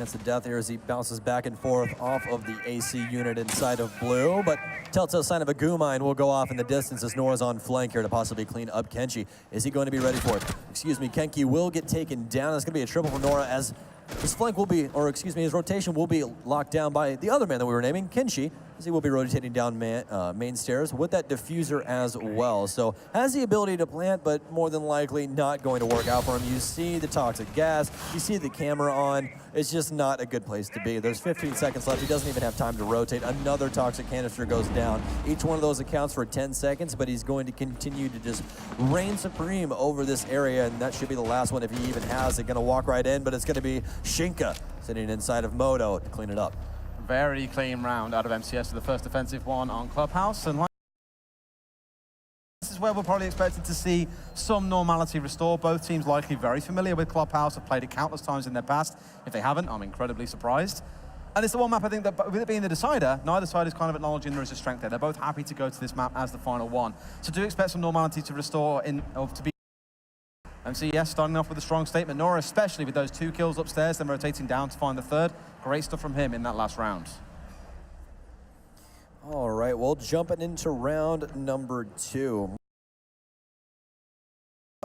chance to death here as he bounces back and forth off of the AC unit inside of blue, but telltale sign of a goo mine will go off in the distance as Nora's on flank here to possibly clean up Kenshi. Is he going to be ready for it? Excuse me, Kenki will get taken down. It's going to be a triple for Nora as his flank will be, or excuse me, his rotation will be locked down by the other man that we were naming, Kenshi, as he will be rotating down main stairs with that diffuser as well. So has the ability to plant, but more than likely not going to work out for him. You see the toxic gas, you see the camera on. It's just not a good place to be. There's 15 seconds left. He doesn't even have time to rotate. Another toxic canister goes down. Each one of those accounts for 10 seconds, but he's going to continue to just reign supreme over this area, and that should be the last one if he even has it. Going to walk right in, but it's going to be Shinka sitting inside of Moto to clean it up. Very clean round out of MCS for the first defensive one on Clubhouse. And this is where we're probably expected to see some normality restore. Both teams likely very familiar with Clubhouse, have played it countless times in their past. If they haven't, I'm incredibly surprised. And it's the one map I think that, with it being the decider, neither side is kind of acknowledging there is a strength there. They're both happy to go to this map as the final one. So do expect some normality to restore to be. MCS starting off with a strong statement. Nora, especially with those 2 kills upstairs, then rotating down to find the third. Great stuff from him in that last round. All right, well, jumping into round number 2.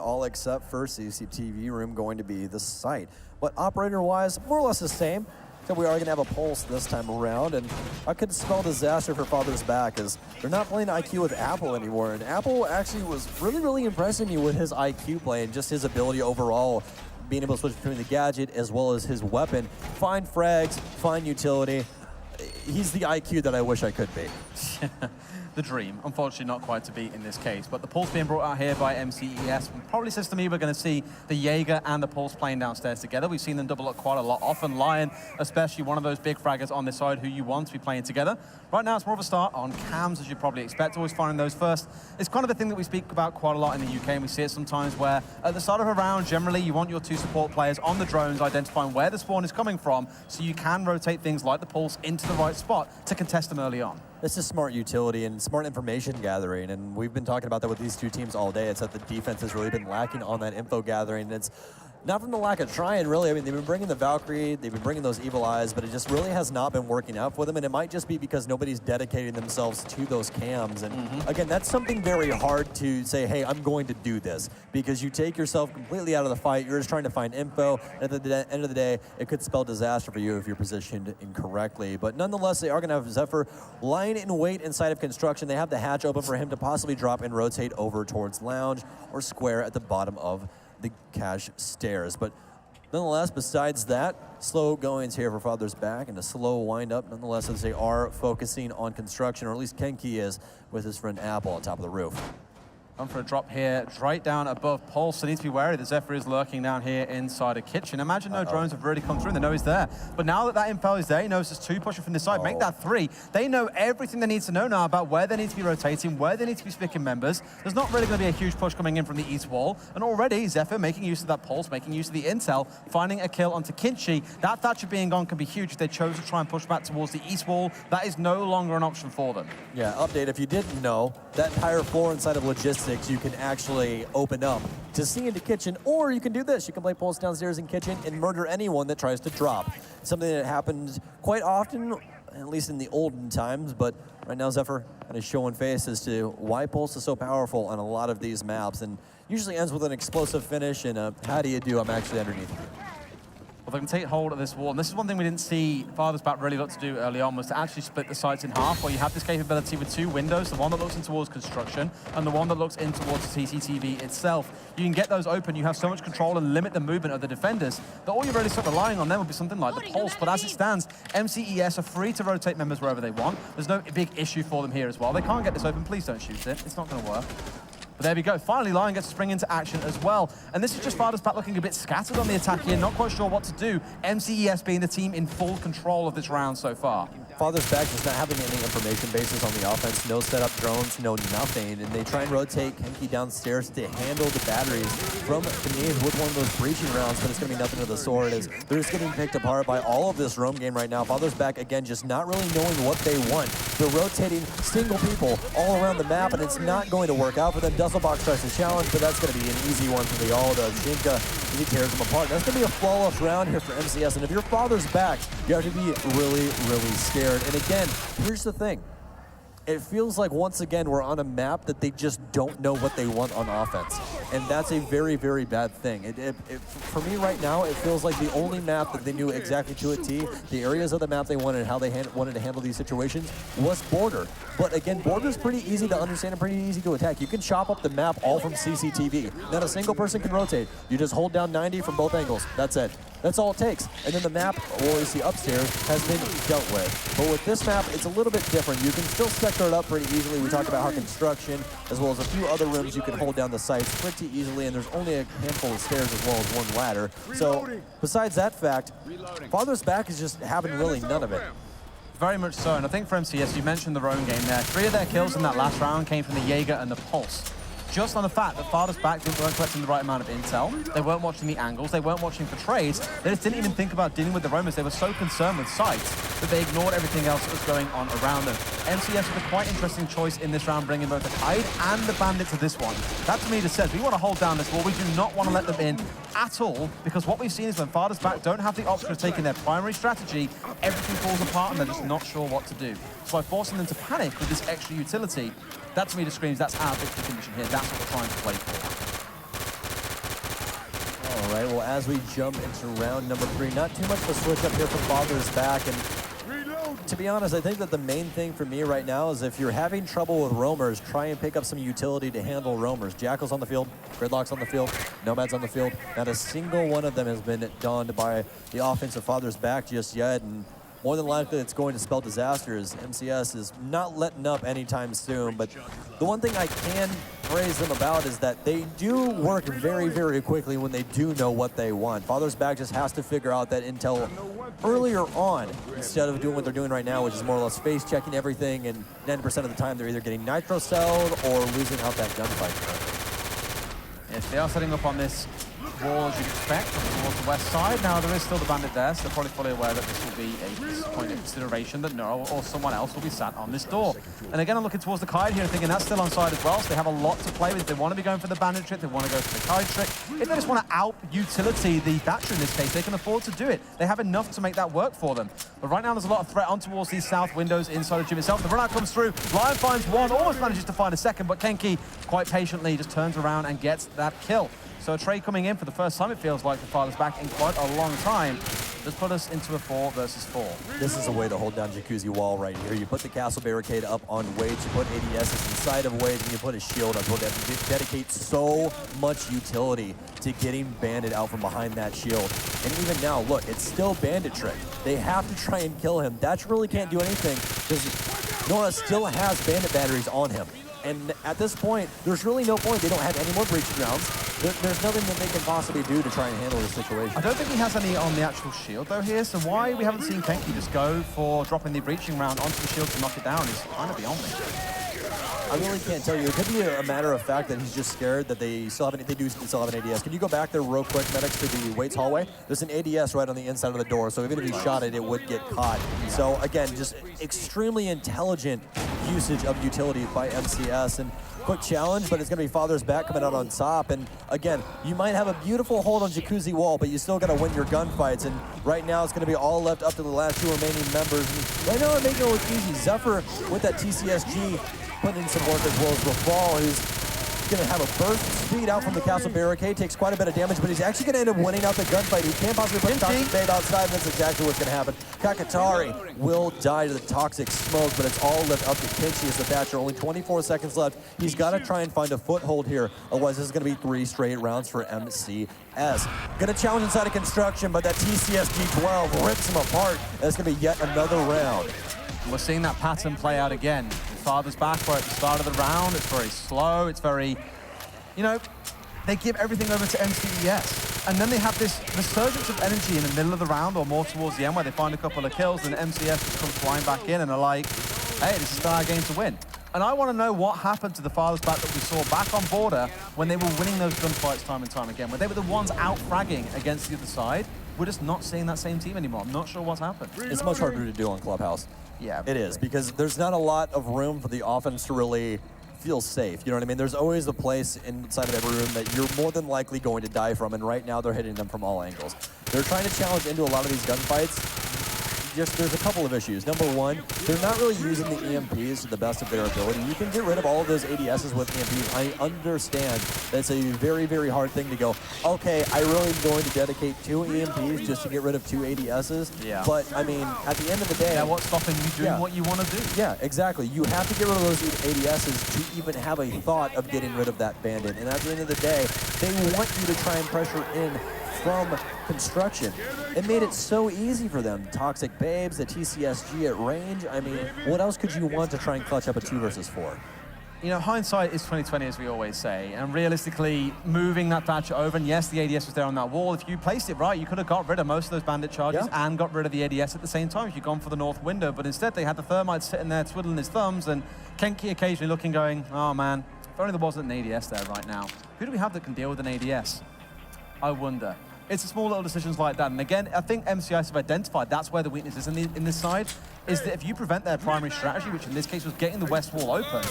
All except for CCTV room going to be the site. But operator-wise, more or less the same. So we are going to have a pulse this time around, and I could spell disaster for Father's Back as they're not playing IQ with Apple anymore, and Apple actually was really impressing me with his IQ play and just his ability overall, being able to switch between the gadget as well as his weapon. Find frags, find utility. He's the IQ that I wish I could be. The dream. Unfortunately, not quite to be in this case. But the Pulse being brought out here by MCES probably says to me we're going to see the Jaeger and the Pulse playing downstairs together. We've seen them double up quite a lot. Often Lion, especially one of those big fraggers on this side who you want to be playing together. Right now, it's more of a start on cams, as you'd probably expect. Always finding those first. It's kind of a thing that we speak about quite a lot in the UK, and we see it sometimes where at the start of a round, generally, you want your 2 support players on the drones identifying where the spawn is coming from so you can rotate things like the Pulse into the right spot to contest them early on. This is smart utility and smart information gathering, and we've been talking about that with these 2 teams all day. It's that the defense has really been lacking on that info gathering, and it's not from the lack of trying, really. I mean, they've been bringing the Valkyrie, they've been bringing those Evil Eyes, but it just really has not been working out for them, and it might just be because nobody's dedicating themselves to those cams. And again, that's something very hard to say, hey, I'm going to do this, because you take yourself completely out of the fight. You're just trying to find info, and at the end of the day, it could spell disaster for you if you're positioned incorrectly. But nonetheless, they are going to have Zephyr lying in wait inside of construction. They have the hatch open for him to possibly drop and rotate over towards Lounge or Square at the bottom of the cache stairs. But nonetheless, besides that, slow goings here for Father's Back and a slow wind up nonetheless as they are focusing on construction, or at least Kenki is with his friend Apple on top of the roof. Going for a drop here, right down above Pulse. They need to be wary that Zephyr is lurking down here inside a kitchen. Imagine no drones have really come through and they know he's there. But now that that info is there, he knows there's 2 pushing from this side. Make that 3. They know everything they need to know now about where they need to be rotating, where they need to be picking members. There's not really going to be a huge push coming in from the east wall. And already Zephyr making use of that Pulse, making use of the intel, finding a kill onto Kinchi. That Thatcher being gone can be huge if they chose to try and push back towards the east wall. That is no longer an option for them. Yeah, update, if you didn't know, that entire floor inside of logistics, you can actually open up to see into kitchen, or you can do this. You can play Pulse downstairs in kitchen and murder anyone that tries to drop. Something that happens quite often, at least in the olden times, but right now Zephyr kind of showing face as to why Pulse is so powerful on a lot of these maps, and usually ends with an explosive finish and a, how do you do, I'm actually underneath you. Well, they can take hold of this wall, and this is one thing we didn't see Father's Back really look to do early on, was to actually split the sites in half, where you have this capability with 2 windows, the one that looks in towards construction and the one that looks in towards CCTV itself. You can get those open, you have so much control and limit the movement of the defenders that all you're really sort of relying on them would be something like the Pulse. But as it stands, MCES are free to rotate members wherever they want. There's no big issue for them here as well. They can't get this open, please don't shoot it. It's not going to work. But there we go. Finally, Lion gets to spring into action as well. And this is just Father's Back looking a bit scattered on the attack here, not quite sure what to do. MCES being the team in full control of this round so far. Father's Back just not having any information bases on the offense, no setup drones, no nothing, and they try and rotate Kenki downstairs to handle the batteries from beneath with one of those breaching rounds, but it's going to be nothing to the sword as they're just getting picked apart by all of this roam game right now. Father's Back, again, just not really knowing what they want. They're rotating single people all around the map, and it's not going to work out for them. Dusselbox tries to challenge, but that's going to be an easy one for the Alda. Shinka he tears them apart. That's going to be a flawless round here for MCS, and if your father's back, you have to be really, really scared. And again, here's the thing. It feels like, once again, we're on a map that they just don't know what they want on offense. And that's a very, very bad thing. For me right now, it feels like the only map that they knew exactly to a T, the areas of the map they wanted, how they wanted to handle these situations, was border. But again, border's pretty easy to understand and pretty easy to attack. You can chop up the map all from CCTV. Not a single person can rotate. You just hold down 90 from both angles. That's it. That's all it takes. And then the map, or you see upstairs, has been dealt with. But with this map, it's a little bit different. You can still sector it up pretty easily. We talked about how construction, as well as a few other rooms, you can hold down the sites pretty easily, and there's only a handful of stairs as well as one ladder. So besides that fact, Father's back is just having really none of it. Very much so, and I think for MCS, you mentioned the roam game there. 3 of their kills in that last round came from the Jaeger and the Pulse. Just on the fact that Father's back weren't collecting the right amount of intel, they weren't watching the angles, they weren't watching for trades, they just didn't even think about dealing with the roamers. They were so concerned with sights that they ignored everything else that was going on around them. MCS was a quite interesting choice in this round, bringing both the Kite and the Bandit to this one. That to me just says we want to hold down this wall, we do not want to let them in at all, because what we've seen is when Father's back don't have the option of taking their primary strategy, everything falls apart and they're just not sure what to do. So by forcing them to panic with this extra utility, that to me just screams that's our victory condition here. That's what we're trying to play for. All right, well, as we jump into round number 3, not too much of a switch up here from Father's back. And to be honest, I think that the main thing for me right now is if you're having trouble with roamers, try and pick up some utility to handle roamers. Jackal's on the field, Gridlock's on the field, Nomad's on the field. Not a single one of them has been donned by the offensive Father's back just yet. And more than likely, it's going to spell disaster, as MCS is not letting up anytime soon. But the one thing I can praise them about is that they do work very, very quickly when they do know what they want. Father's back just has to figure out that intel earlier on, instead of doing what they're doing right now, which is more or less face checking everything, and 90% of the time they're either getting nitro celled or losing out that gunfight. Yes, they are setting up on this wall, as you'd expect, towards the west side. Now, there is still the Bandit there, so they're probably fully aware that this will be a point of consideration that Neuro or someone else will be sat on this door. And again, I'm looking towards the Kite here, thinking that's still on side as well, so they have a lot to play with. If they want to be going for the Bandit trick, they want to go for the Kite trick. If they just want to out-utility the Thatcher in this case, they can afford to do it. They have enough to make that work for them. But right now, there's a lot of threat on towards these south windows inside of Gym itself. The run-out comes through. Lion finds one, almost manages to find a second, but Kenki quite patiently just turns around and gets that kill. So a trade coming in for the first time, it feels like, for Father's back in quite a long time. Just put us into a 4 versus 4. This is a way to hold down Jacuzzi Wall right here. You put the castle barricade up on Wade, you put ADSs inside of Wade, and you put a shield on Wade. You dedicate so much utility to getting Bandit out from behind that shield. And even now, look, it's still Bandit trick. They have to try and kill him. Thatch really can't do anything because Nora still has Bandit batteries on him. And at this point, there's really no point. They don't have any more breach grounds. There's nothing that they can possibly do to try and handle this situation. I don't think he has any on the actual shield, though, here. So why we haven't seen Kenki just go for dropping the breaching round onto the shield to knock it down is kind of beyond me. I really can't tell you. It could be a matter of fact that he's just scared that they still have they still have an ADS. Can you go back there real quick, medics, to the Waits hallway? There's an ADS right on the inside of the door, so even if he shot it, it would get caught. So again, just extremely intelligent usage of utility by MCS. And quick challenge, but it's going to be Father's back coming out on top. And again, you might have a beautiful hold on Jacuzzi Wall, but you still got to win your gunfights. And right now, it's going to be all left up to the last 2 remaining members. And right now, I'm making it look easy. Zephyr with that TCSG putting in some work, as well as Rafal, who's going to have a burst speed out from the castle barricade, takes quite a bit of damage, but he's actually going to end up winning out the gunfight. He can't possibly put Toxic Babe outside, and that's exactly what's going to happen. Kakatari will die to the toxic smoke, but it's all left up to Kinchi as the Thatcher. Only 24 seconds left. He's got to try and find a foothold here, otherwise this is going to be 3 straight rounds for MCS. Going to challenge inside of construction, but that TCSG-12 rips him apart, and it's going to be yet another round. We're seeing that pattern play out again. Father's back where at the start of the round, it's very slow, it's very, you know, they give everything over to MCES. And then they have this resurgence of energy in the middle of the round or more towards the end where they find a couple of kills and MCS just comes flying back in and are like, hey, this is our game to win. And I want to know what happened to the Father's back that we saw back on border when they were winning those gunfights time and time again, when they were the ones out-fragging against the other side. We're just not seeing that same team anymore. I'm not sure what's happened. It's much harder to do on Clubhouse. Yeah, it is, because there's not a lot of room for the offense to really feel safe. You know what I mean? There's always a place inside of every room that you're more than likely going to die from, and right now they're hitting them from all angles. They're trying to challenge into a lot of these gunfights. There's a couple of issues. Number one, they're not really using the EMPs to the best of their ability. You can get rid of all of those ADSs with EMPs. I understand that's a very, very hard thing to go, okay, I really am going to dedicate 2 EMPs just to get rid of 2 ADSs. Yeah. But, I mean, at the end of the day... Yeah, what's stopping you doing what you want to do? Yeah, exactly. You have to get rid of those ADSs to even have a thought of getting rid of that bandit. And at the end of the day, they want you to try and pressure in from construction. It made it so easy for them. Toxic Babes, the TCSG at range. I mean, what else could you want to try and clutch up a 2 versus 4? You know, hindsight is 20/20, as we always say, and realistically, moving that Thatcher over, and yes, the ADS was there on that wall. If you placed it right, you could have got rid of most of those bandit charges and got rid of the ADS at the same time if you'd gone for the north window, but instead they had the Thermite sitting there twiddling his thumbs, and Kenki occasionally looking, going, oh man, if only there wasn't an ADS there right now. Who do we have that can deal with an ADS? I wonder. It's the small little decisions like that. And again, I think MCIs have identified that's where the weakness is in this side, is that if you prevent their primary strategy, which in this case was getting the west wall open,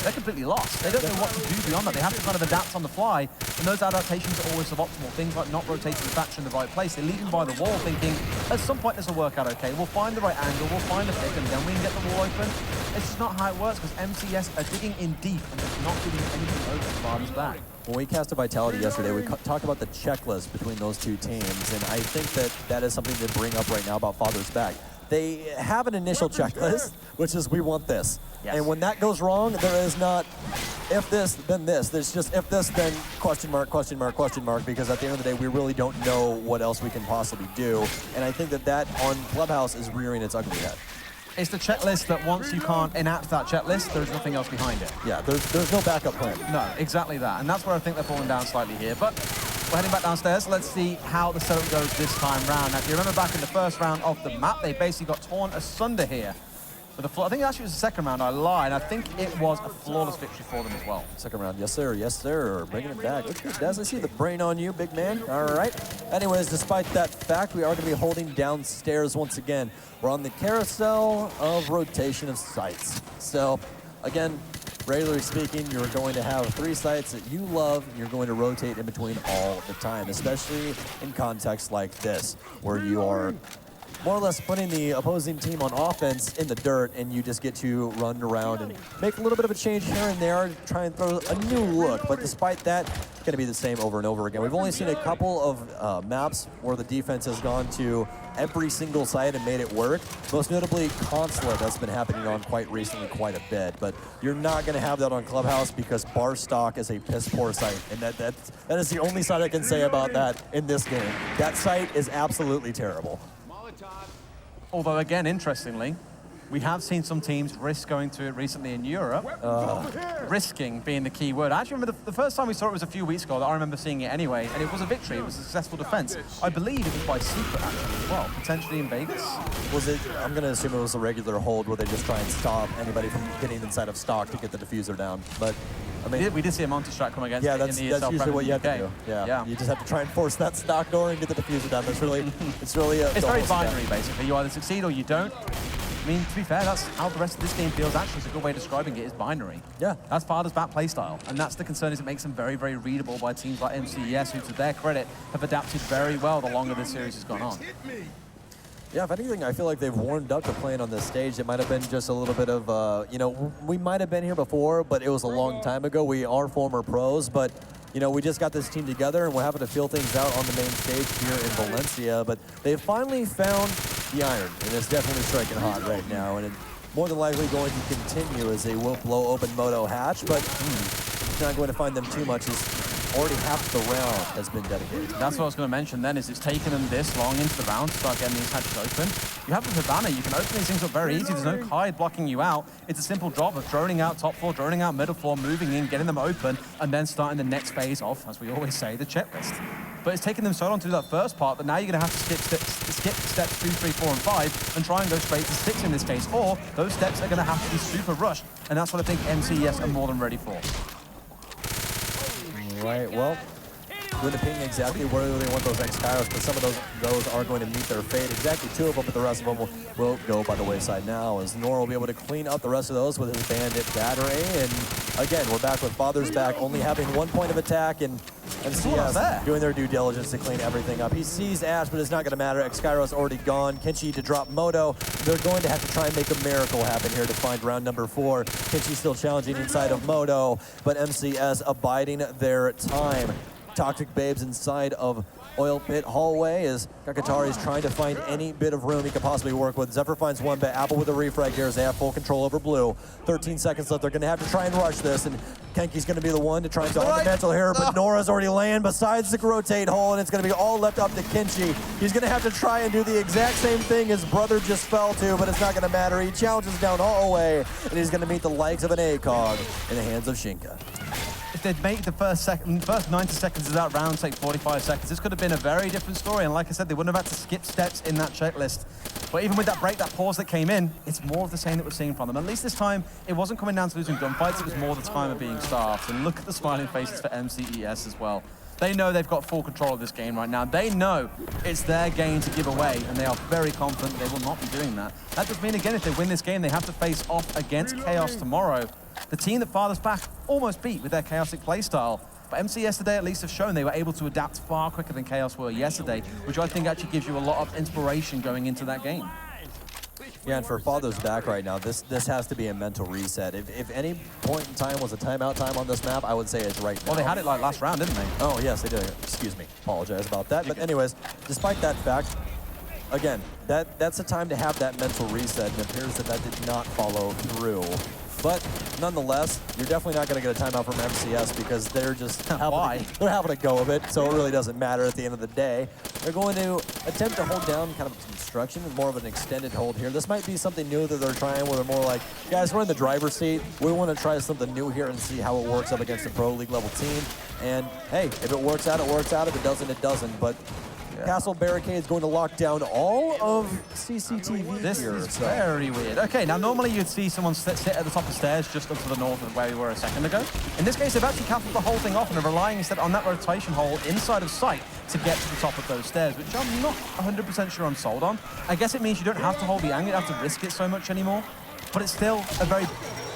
they're completely lost. They don't know what to do beyond that. They have to kind of adapt on the fly, and those adaptations are always suboptimal. Things like not rotating the Thatcher in the right place. They leave him by the wall thinking, at some point this will work out okay. We'll find the right angle, we'll find a pick, and then we can get the wall open. It's just not how it works, because MCS are digging in deep, and they're not giving anything over as far as back. When we cast a Vitality yesterday, we talked about the checklist between those 2 teams, and I think that is something to bring up right now about Father's Back. They have an initial checklist, which is we want this. Yes. And when that goes wrong, there is not if this, then this. There's just if this, then question mark, question mark, question mark, because at the end of the day, we really don't know what else we can possibly do. And I think that on Clubhouse is rearing its ugly head. It's the checklist that once you can't enact that checklist, there's nothing else behind it. Yeah, there's no backup plan. No, exactly that. And that's where I think they're falling down slightly here. But we're heading back downstairs. Let's see how the setup goes this time round. Now, if you remember back in the first round of the map, they basically got torn asunder here. With I think actually it was the second round, I lied. I think it was a flawless victory for them as well. Second round, yes sir, bringing it back. Look at Des, I see the brain on you, big man. All right. Anyways, despite that fact, we are going to be holding downstairs once again. We're on the carousel of rotation of sites. So, again, regularly speaking, you're going to have 3 sites that you love, and you're going to rotate in between all the time, especially in contexts like this, where you are more or less putting the opposing team on offense in the dirt, and you just get to run around and make a little bit of a change here and there, try and throw a new look. But despite that, it's going to be the same over and over again. We've only seen a couple of maps where the defense has gone to every single site and made it work. Most notably, Consulate, that's been happening on quite recently quite a bit. But you're not going to have that on Clubhouse because Barstock is a piss-poor site. And that is the only site I can say about that in this game. That site is absolutely terrible. Although, again, interestingly, we have seen some teams risk going to it recently in Europe. Risking being the key word. I actually remember the first time we saw it was a few weeks ago. I remember seeing it anyway, and it was a victory. It was a successful defense. I believe it was by secret, actually, as well, potentially in Vegas. Was it? I'm going to assume it was a regular hold where they just try and stop anybody from getting inside of stock to get the diffuser down. But I mean, we did see a Monty Strat come against that's usually what you have to do. Yeah. You just have to try and force that stock door and get the diffuser down. That's really, it's very binary, basically. You either succeed or you don't. I mean, to be fair, that's how the rest of this game feels. Actually, it's a good way of describing it, is binary. Yeah. That's Father's Back playstyle. And that's the concern, is it makes them very, very readable by teams like MCES, who, to their credit, have adapted very well the longer this series has gone on. Yeah, if anything, I feel like they've warmed up to playing on this stage. It might have been just a little bit of, you know, we might have been here before, but it was a long time ago. We are former pros, but, you know, we just got this team together, and we're having to feel things out on the main stage here in Valencia. But they finally found the iron, and it's definitely striking hot right now. And it's more than likely going to continue as they will blow open Moto hatch, but it's not going to find them too much, as already half the round has been dedicated. That's what I was going to mention then, is it's taken them this long into the round to start getting these hatches open. You have the Havana, you can open these things up very easy. There's no Kide blocking you out. It's a simple job of droning out top floor, droning out middle floor, moving in, getting them open, and then starting the next phase of, as we always say, the checklist. But it's taken them so long to do that first part that now you're going to have to skip steps 2, 3, 4, and 5 and try and go straight to 6 in this case. Or those steps are going to have to be super rushed, and that's what I think MCES are more than ready for. Right, well, going to ping exactly where they want those X-Kairos, but some of those are going to meet their fate. Exactly 2 of them, but the rest of them will go by the wayside now, as Nora will be able to clean up the rest of those with his Bandit Battery. And again, we're back with Father's back, only having 1 point of attack, and MCS doing their due diligence to clean everything up. He sees Ash, but it's not going to matter. X-Kairos already gone. Kenshi to drop Moto. They're going to have to try and make a miracle happen here to find round number 4. Kenshi still challenging inside of Moto, but MCS abiding their time. Toxic Babes inside of Oil Pit Hallway as Kakatari is trying to find any bit of room he could possibly work with. Zephyr finds 1 bit. Apple with a refrag here as they have full control over Blue. 13 seconds left. They're going to have to try and rush this, and Kenki's going to be the one to try and solve the mental here, but Nora's already laying beside the rotate hole, and it's going to be all left up to Kenshi. He's going to have to try and do the exact same thing his brother just fell to, but it's not going to matter. He challenges down all the way, and he's going to meet the likes of an ACOG in the hands of Shinka. If they'd made the first 90 seconds of that round take 45 seconds, this could have been a very different story. And like I said, they wouldn't have had to skip steps in that checklist. But even with that break, that pause that came in, it's more of the same that we're seeing from them. At least this time, it wasn't coming down to losing gunfights, it was more the time of being staffed. And look at the smiling faces for MCES as well. They know they've got full control of this game right now. They know it's their game to give away, and they are very confident they will not be doing that. That does mean, again, if they win this game, they have to face off against Chaos tomorrow. The team that Father's Back almost beat with their chaotic playstyle. But MCS today at least have shown they were able to adapt far quicker than Chaos were yesterday, which I think actually gives you a lot of inspiration going into that game. Yeah, and for Father's Back right now, this has to be a mental reset. If any point in time was a timeout time on this map, I would say it's right now. Well, they had it like last round, didn't they? Oh, yes, they did. Excuse me. Apologize about that. But anyways, despite that fact, again, that's the time to have that mental reset, and it appears that did not follow through. But nonetheless, you're definitely not going to get a timeout from MCS because they're just having a go of it, so it really doesn't matter at the end of the day. They're going to attempt to hold down kind of construction, more of an extended hold here. This might be something new that they're trying where they're more like, guys, we're in the driver's seat. We want to try something new here and see how it works up against a pro league level team. And hey, if it works out, it works out. If it doesn't, it doesn't. But Castle Barricade is going to lock down all of CCTV this here. This is very weird. Okay, now normally you'd see someone sit at the top of the stairs just up to the north of where we were a second ago. In this case, they've actually cancelled the whole thing off and are relying instead on that rotation hole inside of sight to get to the top of those stairs, which I'm not 100% sure I'm sold on. I guess it means you don't have to hold the angle, you don't have to risk it so much anymore, but it's still a very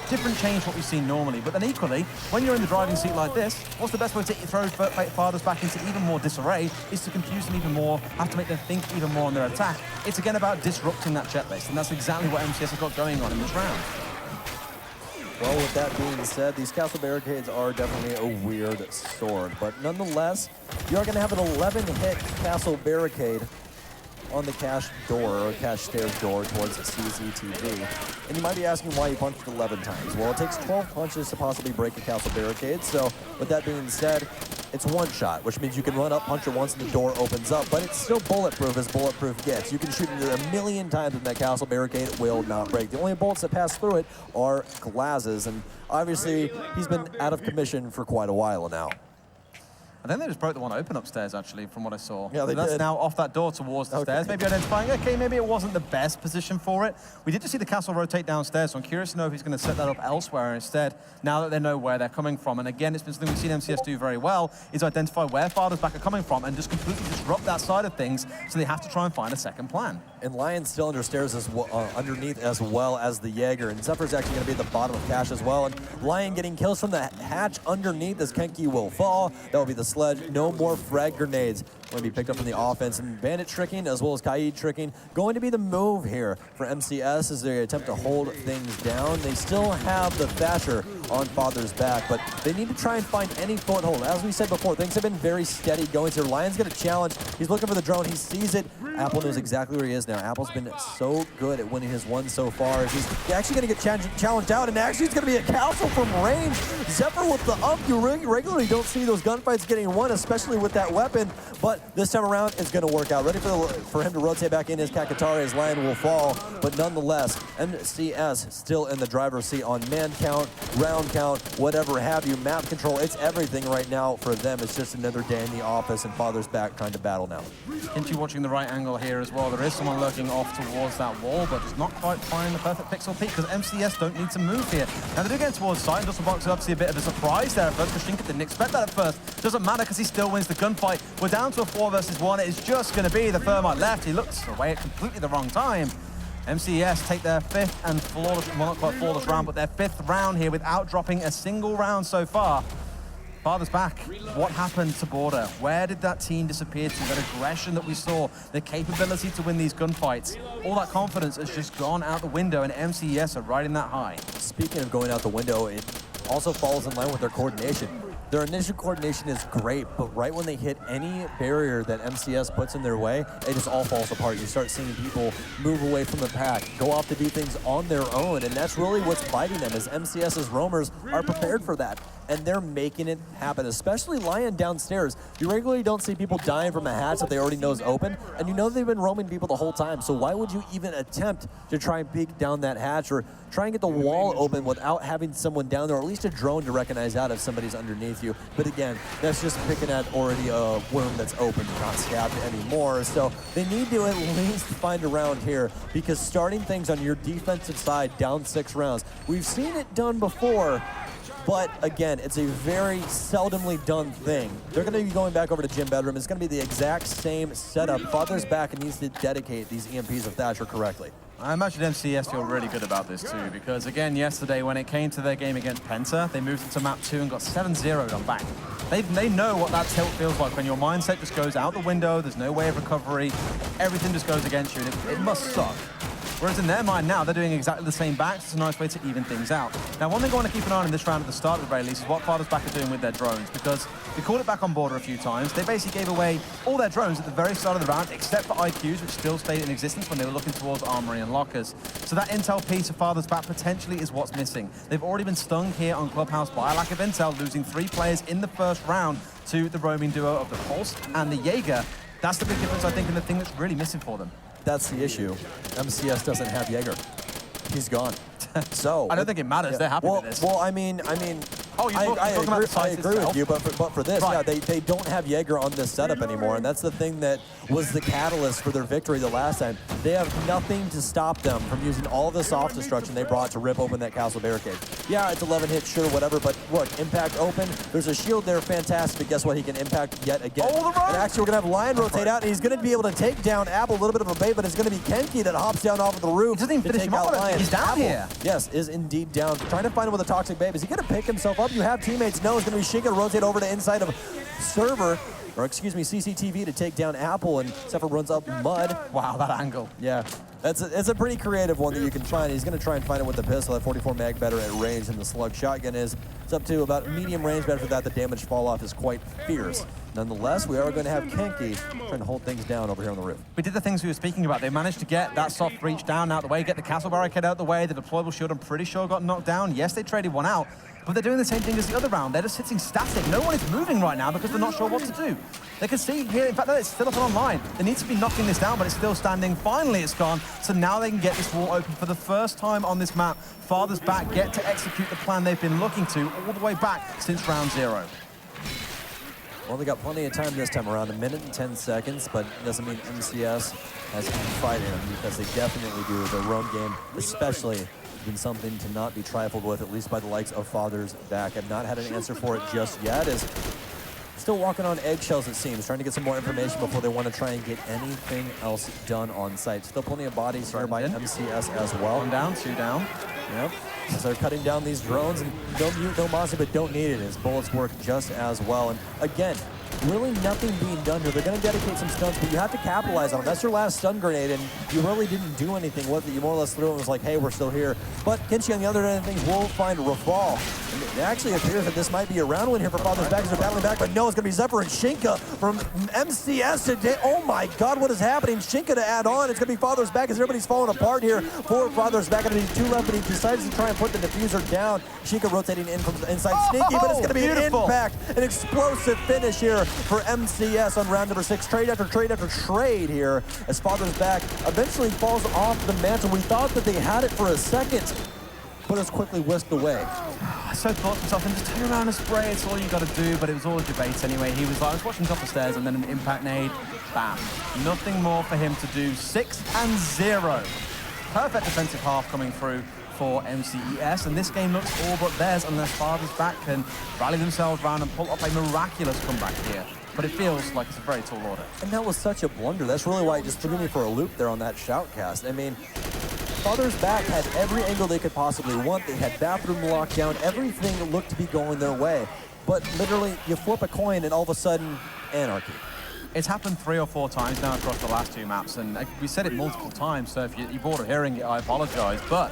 different change from what we've seen normally. But then equally, when you're in the driving seat like this, what's the best way to throw Fathers back into even more disarray is to confuse them even more, have to make them think even more on their attack. It's again about disrupting that checklist, and that's exactly what MCS has got going on in this round. Well, with that being said, these Castle Barricades are definitely a weird sword, but nonetheless, you are going to have an 11-hit Castle Barricade on the cache door, or cache stairs door towards the CCTV. And you might be asking why you punched 11 times. Well, it takes 12 punches to possibly break a Castle Barricade, so with that being said, it's one shot, which means you can run up, punch it once, and the door opens up, but it's still bulletproof as bulletproof gets. You can shoot it a million times and that Castle Barricade will not break. The only bullets that pass through it are glasses, and obviously, he's been out of commission for quite a while now. I think they just broke the one open upstairs, actually, from what I saw. Yeah, that's did. now off that door towards the stairs. Maybe identifying, okay, maybe it wasn't the best position for it. We did just see the castle rotate downstairs, so I'm curious to know if he's going to set that up elsewhere instead, now that they know where they're coming from. And again, it's been something we've seen MCS do very well, is identify where Father's Back are coming from and just completely disrupt that side of things, so they have to try and find a second plan. And Lion's still understairs as well, underneath as well as the Jaeger. And Zephyr's actually going to be at the bottom of cache as well. And Lion getting kills from the hatch underneath as Kenki will fall. That will be the sledge. No more frag grenades. Going to be picked up from the offense. And Bandit tricking as well as Kaid tricking. Going to be the move here for MCS as they attempt to hold things down. They still have the Thatcher on Father's Back, but they need to try and find any foothold. As we said before, things have been very steady going here. Lion's got a challenge. He's looking for the drone. He sees it. Apple knows exactly where he is now. Apple's been so good at winning his one so far. He's actually going to get challenged out, and actually it's going to be a castle from range. Zephyr with the up. You regularly don't see those gunfights getting won, especially with that weapon, but But this time around, it's going to work out. Ready for him to rotate back in as Kakatare, his Lion will fall. But nonetheless, MCS still in the driver's seat on man count, round count, whatever have you. Map control, it's everything right now for them. It's just another day in the office, and Father's back trying to battle now. Kinchi watching the right angle here as well. There is someone lurking off towards that wall, but just not quite finding the perfect pixel peak because MCS don't need to move here. Now they do get towards side, and Dusselbox is obviously a bit of a surprise there at first because Shinka didn't expect that at first. Doesn't matter because he still wins the gunfight. We're down to a 4 versus 1. It's just going to be the Thermite left. He looks away at completely the wrong time. MCS take their 5th and flawless, well, not quite flawless round, but their 5th round here without dropping a single round so far. Father's back. What happened to Border? Where did that team disappear to? That aggression that we saw, the capability to win these gunfights, all that confidence has just gone out the window, and MCS are riding that high. Speaking of going out the window, it also falls in line with their coordination. Their initial coordination is great, but right when they hit any barrier that MCS puts in their way, it just all falls apart. You start seeing people move away from the pack, go off to do things on their own, and that's really what's biting them, is MCS's roamers are prepared for that, and they're making it happen, especially Lion downstairs. You regularly don't see people dying from a hatch that they already know is open, and you know they've been roaming people the whole time, so why would you even attempt to try and peek down that hatch or try and get the wall open without having someone down there, or at least a drone to recognize out if somebody's underneath you? But again, that's just picking at already a wound that's open, not scabbed anymore. So they need to at least find a round here, because starting things on your defensive side down 6 rounds, we've seen it done before, but again, it's a very seldomly done thing. They're going to be going back over to Gym Bedroom. It's going to be the exact same setup. Father's back and needs to dedicate these EMPs of Thatcher correctly. I imagine MCS feel really good about this too, because again, yesterday when it came to their game against Penta, they moved into map 2 and got 7-0'd on back. They know what that tilt feels like when your mindset just goes out the window, there's no way of recovery, everything just goes against you, and it must suck. Whereas in their mind now, they're doing exactly the same backs. It's a nice way to even things out. Now, one thing I want to keep an eye on in this round at the start at the very least is what Father's back are doing with their drones, because we called it back on Border a few times. They basically gave away all their drones at the very start of the round, except for IQs, which still stayed in existence when they were looking towards Armory and Lockers. So that intel piece of Father's back potentially is what's missing. They've already been stung here on Clubhouse by a lack of intel, losing 3 players in the first round to the roaming duo of the Pulse and the Jaeger. That's the big difference, I think, and the thing that's really missing for them. That's the issue. MCS doesn't have Jaeger. He's gone. So I don't think it matters. They're happy with this. Well, I mean, I agree with you, but for this, right. Yeah, they don't have Jaeger on this setup anymore, and that's the thing that was the catalyst for their victory the last time. They have nothing to stop them from using all the soft destruction they brought to rip open that castle barricade. Yeah, it's 11 hits, sure, whatever, but look, impact open. There's a shield there, fantastic, but guess what? He can impact yet again. Oh, and actually, we're going to have Lion rotate out, and he's going to be able to take down Apple, a little bit of a bait, but it's going to be Kenki that hops down off of the roof. He doesn't even finish him off. He's down Apple, here. Yes, is indeed down. Trying to find him with a toxic babe. Is he going to pick himself up? You have teammates. No, it's going to be Shinka to rotate over to inside of server, or excuse me, CCTV to take down Apple, and Zephyr runs up Mud. Wow, that angle. Yeah, it's a pretty creative one that you can find. He's going to try and find it with the pistol at 44 mag better at range than the slug shotgun is. It's up to about medium range, but after that, the damage fall off is quite fierce. Nonetheless, we are going to have Kenki trying to hold things down over here on the roof. We did the things we were speaking about. They managed to get that soft breach down out the way, get the castle barricade out the way. The deployable shield, I'm pretty sure, got knocked down. Yes, they traded one out, but they're doing the same thing as the other round. They're just sitting static. No one is moving right now because they're not sure what to do. They can see here, in fact, that it's still up online. They need to be knocking this down, but it's still standing. Finally, it's gone. So now they can get this wall open for the first time on this map. Father's back get to execute the plan they've been looking to all the way back since round 0. Well, they got plenty of time this time around, 1 minute and 10 seconds, but it doesn't mean MCS has any fight in them, because they definitely do. The roam game, especially, been something to not be trifled with, at least by the likes of Father's back. I've not had an answer for it just yet, as still walking on eggshells, it seems, trying to get some more information before they want to try and get anything else done on site. Still plenty of bodies here by MCS as well. 1 down, 2 down. Yep. As they're cutting down these drones, and no mute, no Mossy, but don't need it. His bullets work just as well. And again, really nothing being done here. They're going to dedicate some stuns, but you have to capitalize on them. That's your last stun grenade, and you really didn't do anything with it. You more or less threw it and was like, hey, we're still here. But Kenshi, on the other end of things, will find Rafal. And it actually appears that this might be a round win here for Father's back as they're battling back, but no, it's going to be Zephyr and Shinka from MCS today. Oh my God, what is happening? Shinka to add on. It's going to be Father's back as everybody's falling apart here for Father's back. Going to be 2 left, but he decides to try and put the diffuser down. Shinka rotating in from the inside. Sneaky, but it's going to be an impact, an explosive finish here for MCS on round number 6. Trade after trade after trade here as Father's Back eventually falls off the mantle. We thought that they had it for a second, but it's quickly whisked away. I so thought to myself, and just turn around and spray, it's all you got to do, but it was all a debate anyway. He was like, I was watching top of stairs and then an impact nade, bam. Nothing more for him to do. 6-0. Perfect defensive half coming through for MCES, and this game looks all but theirs unless Father's Back can rally themselves around and pull off a miraculous comeback here. But it feels like it's a very tall order. And that was such a blunder. That's really why it just threw me for a loop there on that shoutcast. I mean, Father's Back had every angle they could possibly want. They had bathroom lockdown. Everything looked to be going their way. But literally, you flip a coin and all of a sudden, anarchy. It's happened 3 or 4 times now across the last 2 maps, and we said it multiple times, so if you're bored of hearing it, I apologize, but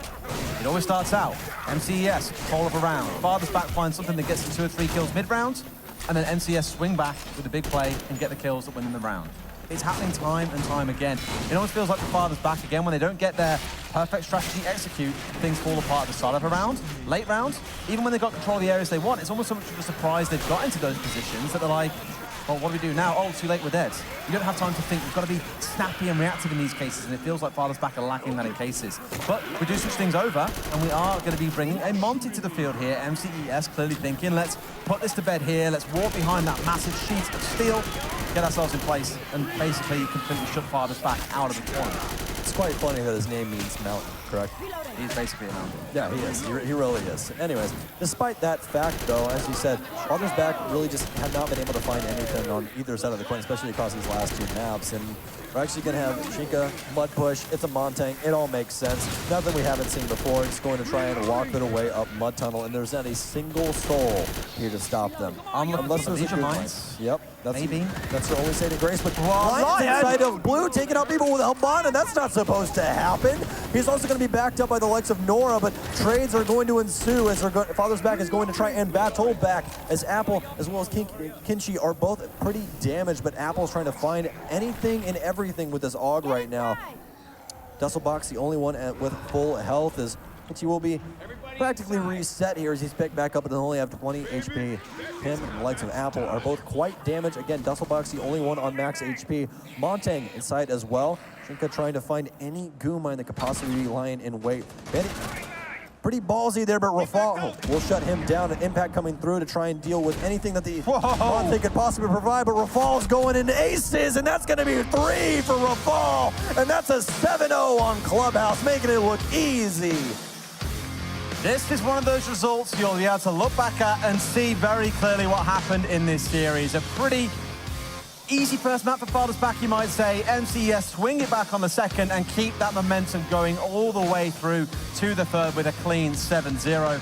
it always starts out. MCES, call of a round. Father's Back finds something that gets them 2 or 3 kills mid-round, and then MCES swing back with a big play and get the kills that win them the round. It's happening time and time again. It almost feels like the Father's Back again, when they don't get their perfect strategy execute, things fall apart at the start of a round, late round. Even when they got control of the areas they want, it's almost so much of a surprise they've got into those positions that they're like, well, what do we do now? Oh, too late, we're dead. You don't have time to think. You've got to be snappy and reactive in these cases, and it feels like Father's Back are lacking that in cases. But we do switch things over, and we are going to be bringing a Monty to the field here. MCES clearly thinking, let's put this to bed here. Let's walk behind that massive sheet of steel, get ourselves in place, and basically completely shut Father's Back out of the corner. It's quite funny that his name means mountain, correct? He's basically a mountain. Yeah, he is. He really is. Anyways, despite that fact, though, as you said, Father's Back really just have not been able to find anything on either side of the coin, especially across these last 2 maps. And we're actually going to have Shinka, Mud Push, it's a Montang, it all makes sense. Nothing we haven't seen before. It's going to try and walk their way up Mud Tunnel, and there's not a single soul here to stop them. Unless there's a good mines. Yep. That's their only saving grace, but Lions inside of Blue taking out people with Helbon, and that's not supposed to happen. He's also going to be backed up by the likes of Nora, but trades are going to ensue as Father's Back is going to try and battle back as Apple as well as Kinchi are both pretty damaged, but Apple's trying to find anything and everything with this AUG right now. Dusselbox, the only one with full health, as Kinchi will be practically reset here as he's picked back up and only have 20 HP. Him and the likes of Apple are both quite damaged. Again, Dusselbox the only one on max HP. Montang inside as well. Shinka trying to find any goo mine that could possibly be lying in wait. Pretty ballsy there, but Rafal will shut him down. An impact coming through to try and deal with anything that the Montang could possibly provide, but Rafal's going into aces, and that's going to be 3 for Rafal, and that's a 7-0 on Clubhouse, making it look easy. This is one of those results you'll be able to look back at and see very clearly what happened in this series. A pretty easy first map for Father's Back, you might say. MCES swing it back on the second and keep that momentum going all the way through to the third with a clean 7-0.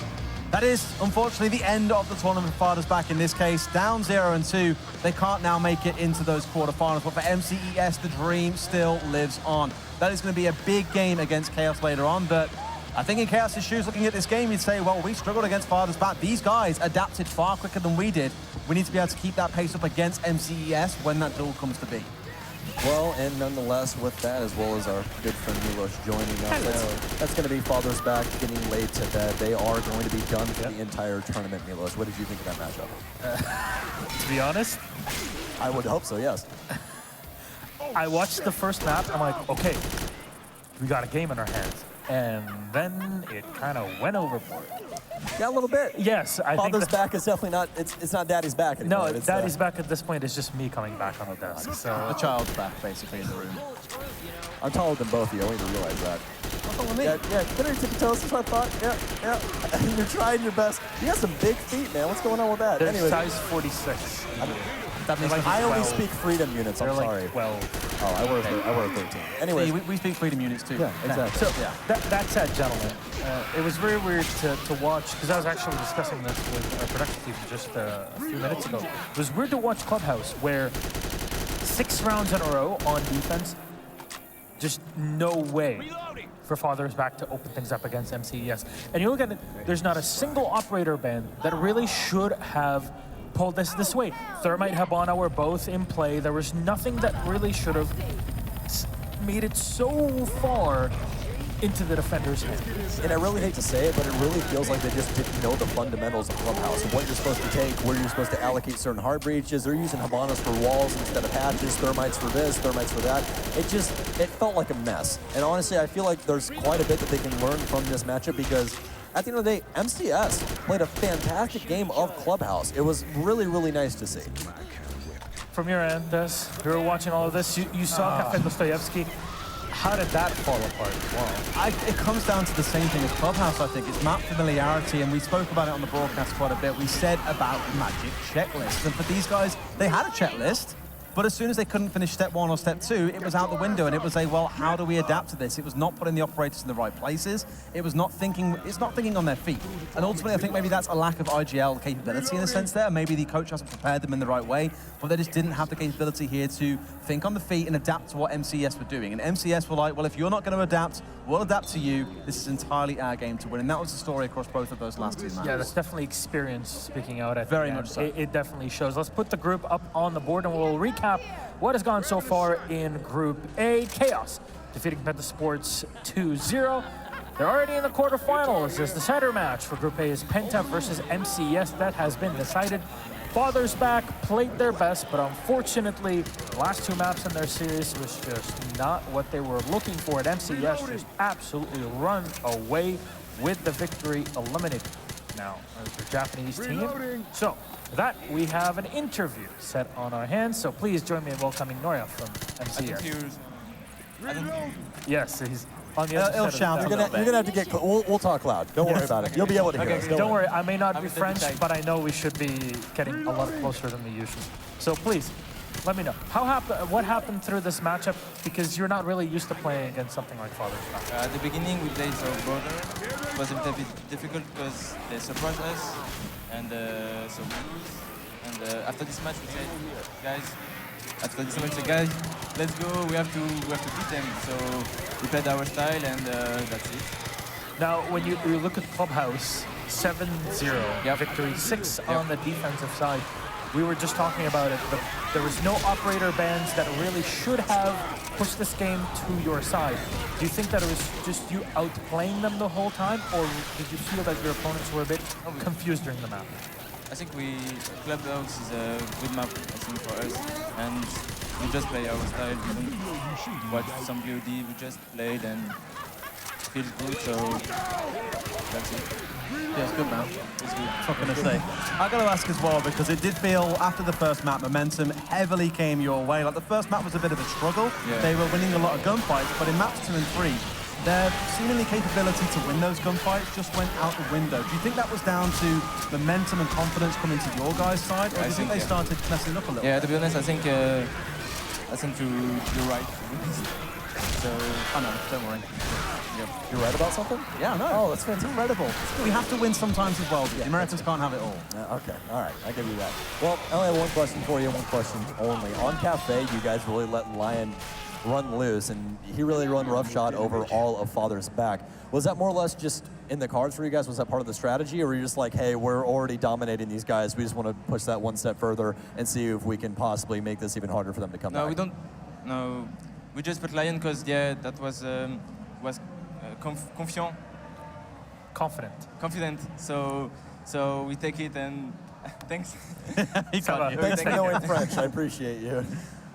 That is, unfortunately, the end of the tournament for Father's Back in this case. Down 0-2. They can't now make it into those quarterfinals, but for MCES, the dream still lives on. That is going to be a big game against Chaos later on, but I think in Chaos's shoes, looking at this game, you'd say, well, we struggled against Father's Back. These guys adapted far quicker than we did. We need to be able to keep that pace up against MCES when that duel comes to be. Well, and nonetheless, with that, as well as our good friend Milos joining us, that's going to be Father's Back getting laid to bed. They are going to be done for the entire tournament, Milos. What did you think of that matchup? To be honest, I would hope so, yes. I watched the first map. I'm like, okay, we got a game in our hands. And then it kind of went overboard. Yeah, a little bit. Yes, I think Father's Back is definitely not, it's not Daddy's back anymore. No, Daddy's back at this point. It's just me coming back on the desk. So the child's back, basically, in the room. I'm taller than both of you. I want you to realize that. Yeah, get on your tippy toes. That's what I thought. Yeah. You're trying your best. You got some big feet, man. What's going on with that? They're size 46. That means I only speak freedom units. I'm sorry. Like 12. Oh, I wear 13. Anyway, we speak freedom units too. Yeah, exactly. So that said, gentlemen, it was very weird to watch, because I was actually discussing this with our production team just a few minutes ago. It was weird to watch Clubhouse, where 6 rounds in a row on defense, just no way for Father's Back to open things up against MCES. And you look at it, there's not a single operator band that really should have pulled this way. Thermite, Habana were both in play. There was nothing that really should have made it so far into the defender's hands. And I really hate to say it, but it really feels like they just didn't know the fundamentals of Clubhouse and what you're supposed to take, where you're supposed to allocate certain heart breaches. They're using Habanas for walls instead of hatches, thermites for this, thermites for that. It felt like a mess. And honestly, I feel like there's quite a bit that they can learn from this matchup because at the end of the day, MCS played a fantastic game of Clubhouse. It was really, really nice to see. From your end, Des, you were watching all of this. You saw Cafe Dostoevsky. How did that fall apart as well? It comes down to the same thing as Clubhouse, I think. It's map familiarity, and we spoke about it on the broadcast quite a bit. We said about magic checklists, and for these guys, they had a checklist, but as soon as they couldn't finish step 1 or step 2, it was out the window, and it was well, how do we adapt to this? It was not putting the operators in the right places. It was not thinking, it's not thinking on their feet. And ultimately, I think maybe that's a lack of IGL capability in a sense there. Maybe the coach hasn't prepared them in the right way, but they just didn't have the capability here to think on the feet and adapt to what MCS were doing. And MCS were like, well, if you're not going to adapt, we'll adapt to you. This is entirely our game to win. And that was the story across both of those last 2 matches. Yeah, that's definitely experience speaking out at Very the end. much so. It definitely shows. Let's put the group up on the board and we'll recap what has gone so far in Group A. Chaos defeating Pentasports 2-0. They're already in the quarterfinals as the center match for Group A is Penta versus MCS. That has been decided. Father's Back played their best, but unfortunately, the last 2 maps in their series was just not what they were looking for. At MCS just absolutely run away with the victory, eliminated now as the Japanese team. So, with that, we have an interview set on our hands, so please join me in welcoming Noria from MCS. Yes, he's on the other side of the You're gonna have to get. We'll talk loud. Don't worry about it. You'll be able to hear us. Don't worry, I may not be French, but I know we should be getting a lot closer than the usual. So please, let me know. What happened through this matchup? Because you're not really used to playing against something like Father's Back. At the beginning, we played our brother. It was a little bit difficult because they surprised us, and so we lose. And after this match, we said, guys, let's go. We have to beat them. So we played our style, and that's it. Now, when you look at Clubhouse, 7-0 victory, 6 on the defensive side. We were just talking about it, but there was no operator bans that really should have pushed this game to your side. Do you think that it was just you outplaying them the whole time, or did you feel that your opponents were a bit confused during the map? I think Clubhouse is a good map, I think, for us, and we just play our style. We don't watch some VOD. We just played and feels good. So that's it. Yeah, it's good, man. It's good. That's what I'm going to say. I got to ask as well, because it did feel, after the first map, momentum heavily came your way. Like, the first map was a bit of a struggle. Yeah. They were winning a lot of gunfights, but in maps 2 and 3, their seemingly capability to win those gunfights just went out the window. Do you think that was down to momentum and confidence coming to your guys' side, or do you think they started messing up a little bit? Yeah, to be honest, I think you're right. So I know, don't worry. Yep. You're right about something? Yeah, no. Oh, that's fantastic. Incredible. We have to win sometimes as well. The Americans can't have it all. Okay, all right, I give you that. Well, I only have one question for you, one question only. On Cafe, you guys really let Lion run loose, and he really run roughshod over all of Father's Back. Was that more or less just in the cards for you guys? Was that part of the strategy, or were you just like, hey, we're already dominating these guys, we just want to push that one step further and see if we can possibly make this even harder for them to come back? No, we don't. No, we just put Lion because that was confiant. Confident. So we take it and thanks. He got you. Thanks for knowing French. I appreciate you.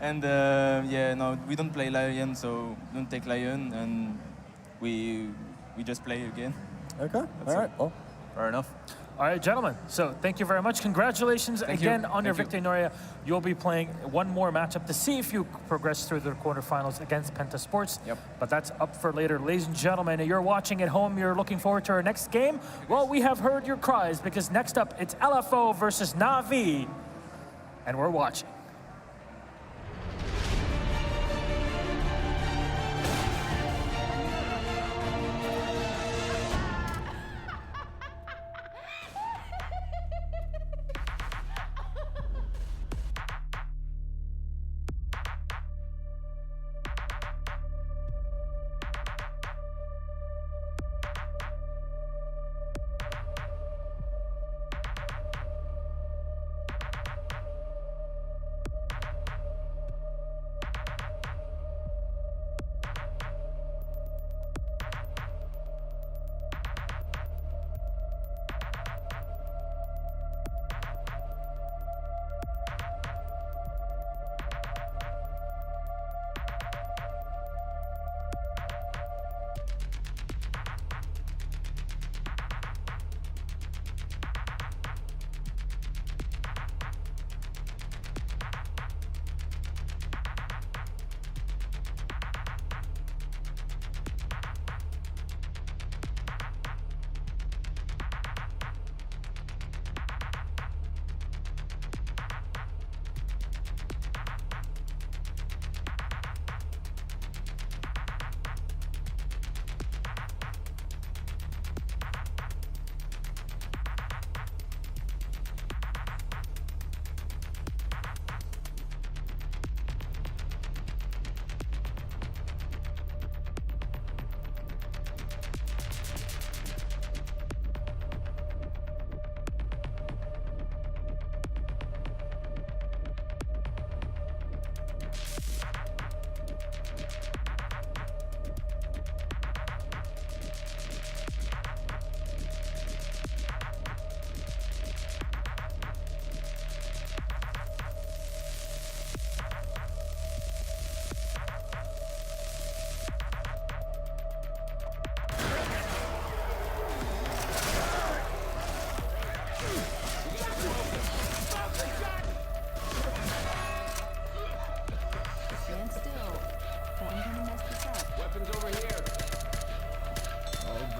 And no, we don't play Lion, so don't take Lion, and we just play again. Okay. All right. Well, fair enough. All right, gentlemen. So thank you very much. Congratulations again on your victory, Noria. You'll be playing one more matchup to see if you progress through the quarterfinals against Pentasports. Yep. But that's up for later. Ladies and gentlemen, you're watching at home. You're looking forward to our next game. Well, we have heard your cries because next up it's LFO versus Na'Vi, and we're watching.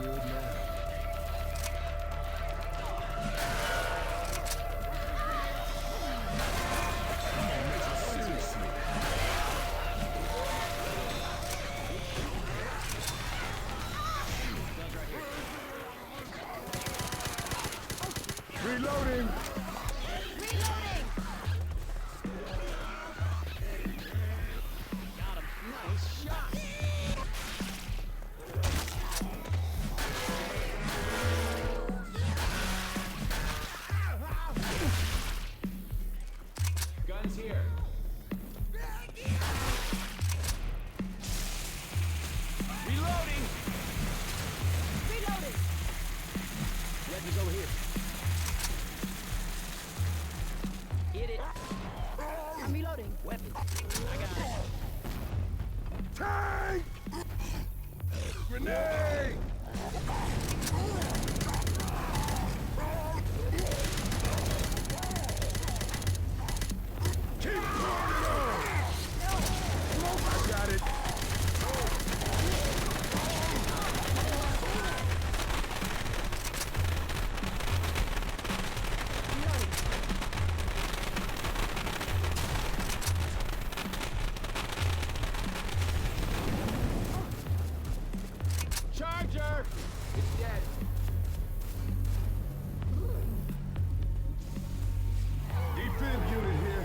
Reloading! Reloading! Got him. Nice shot! Guns here. Reloading! Reloading! Weapons over here. Hit it. I'm reloading. Weapons. I got it. Tank! Grenade! Keep burning on! I got it. Charger! It's dead. Defib unit here.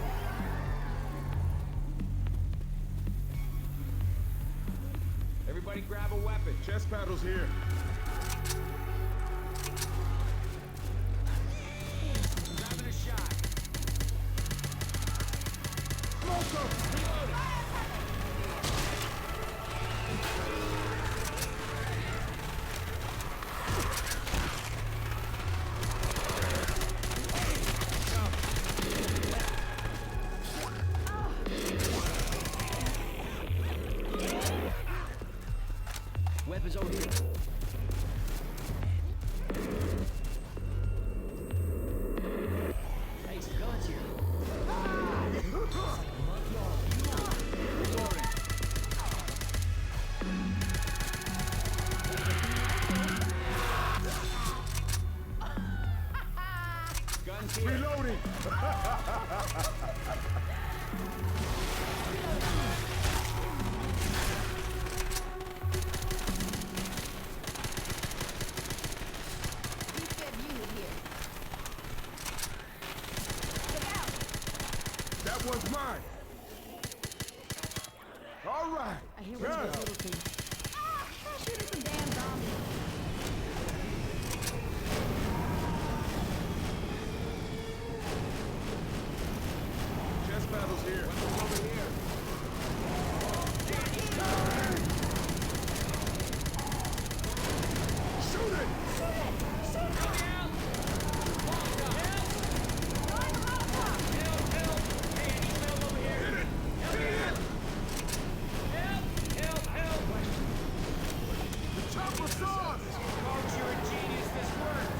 Everybody grab a weapon. Chest paddles here. Grabbing a shot. Weapons over here. Hey, some guns here. Guns here. Reloading! Defib unit here. Look out! That one's mine. All right. I hear one of those little things. Ah! Stop shooting some damn zombies. Chest paddles here. Weapons over here. Shoot it! The chopper sauce! Folks, you're a genius. This worked.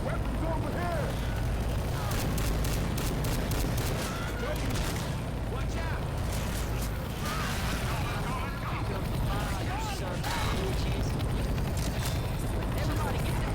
Weapons over here! Watch out! Everybody get them.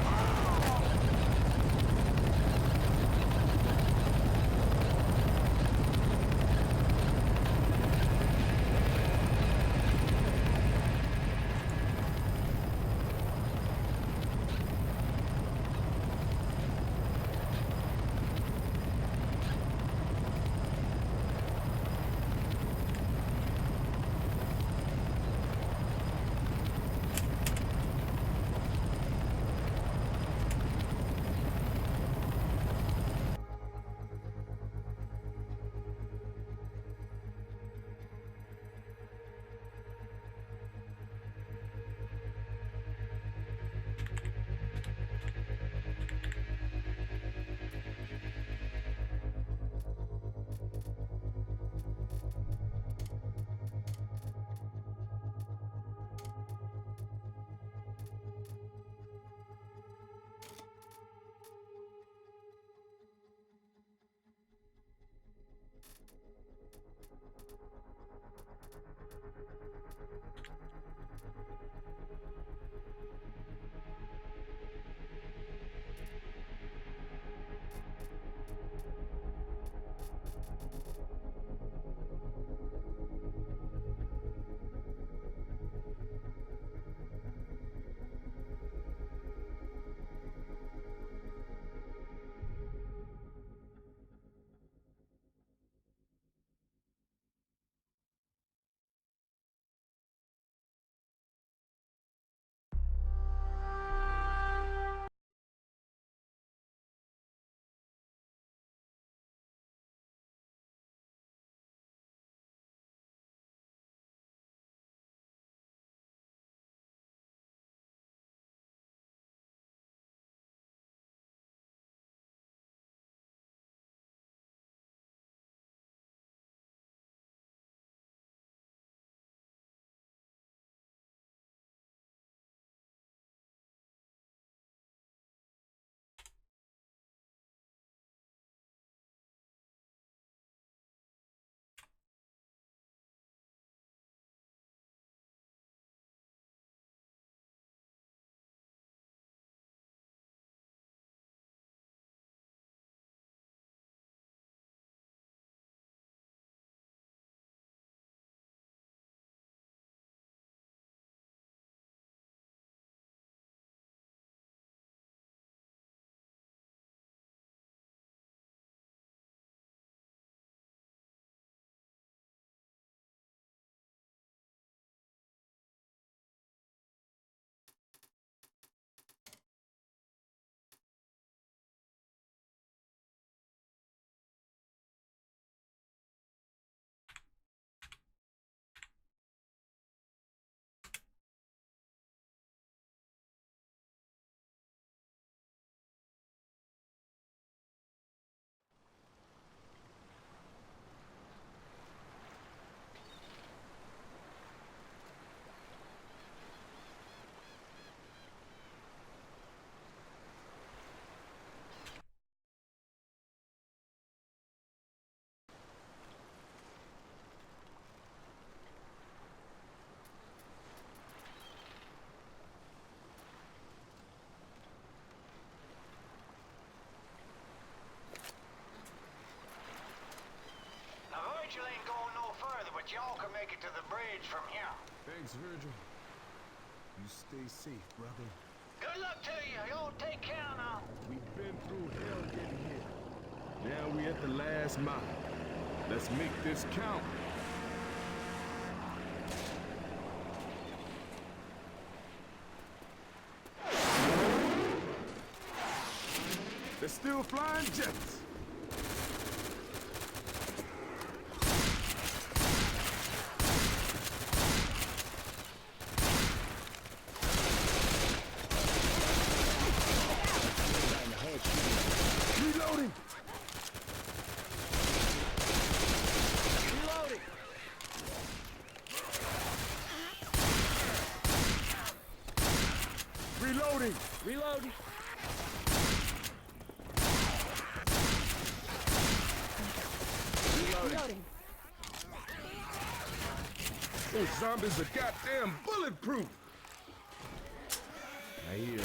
but y'all can make it to the bridge from here. Thanks, Virgil. You stay safe, brother. Good luck to you. Y'all take care now. We've been through hell getting here. Now we at the last mile. Let's make this count. They're still flying jets. Reloading. Reloading. Reloading. Reloading. Reloading. Those zombies are goddamn bulletproof. I hear.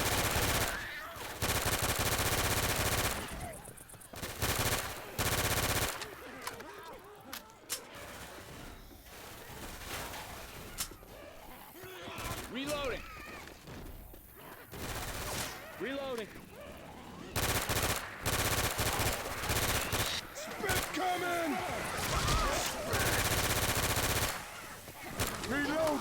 Reloading. Reloading. Spit coming! Reloading!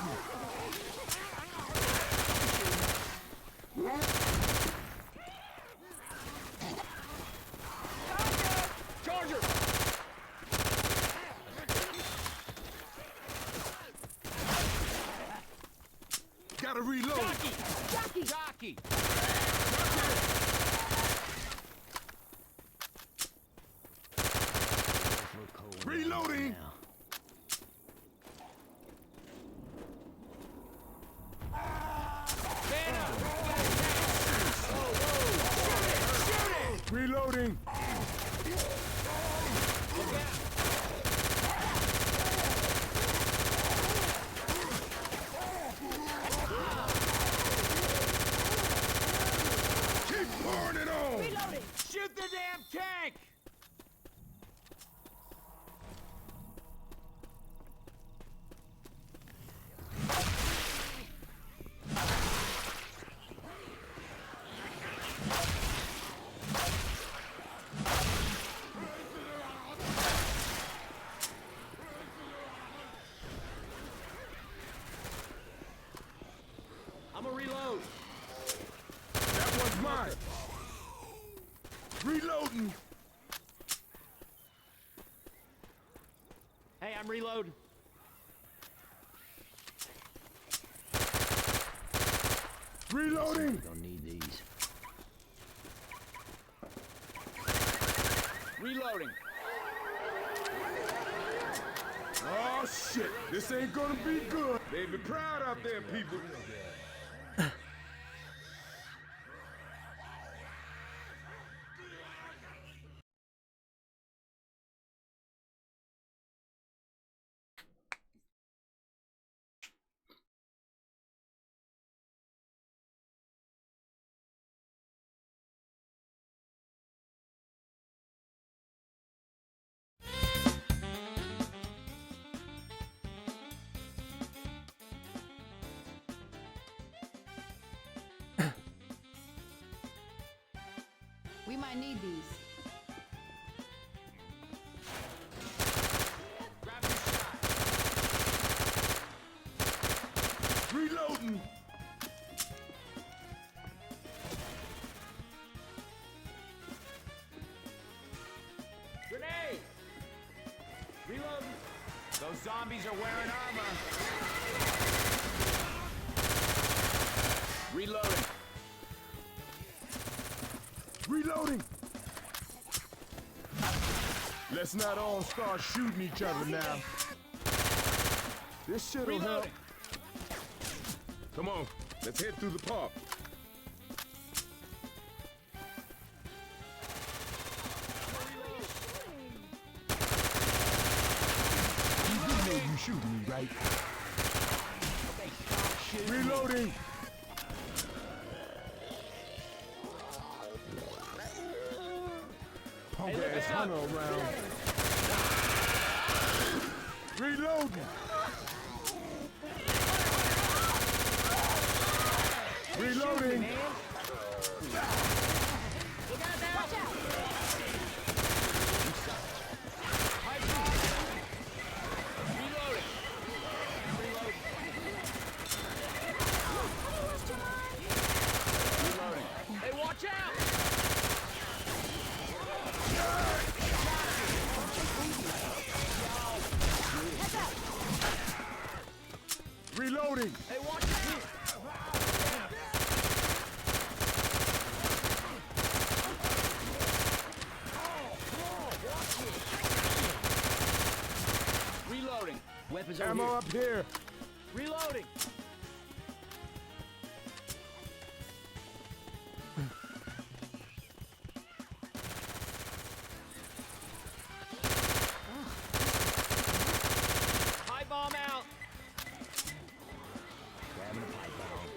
Charger! Gotta reload! Jockey! Jockey! Reloading! Reloading! Keep pouring it on! Reloading. Shoot the damn tank! I'm a reload. That one's mine! Reloading! Hey, I'm reloading. Reloading! Don't need these. Reloading. Oh shit! This ain't gonna be good! They be proud out there, people! We might need these. Reloading! Grenade! Reloading. Those zombies are wearing armor. Reloading. Reloading! Let's not all start shooting each other now. This shit'll help. Reloading. Come on, let's head through the park. You do know you shooting me, right? Reloading! Punk ass hunter around. Reloading. Reloading. Watch out! Reloading. Reloading. Hey, watch out! Reloading. Hey, watch out! Reloading. Weapons over Ammo here. up here. Reloading. High bomb out. Grabbing a pipe bomb.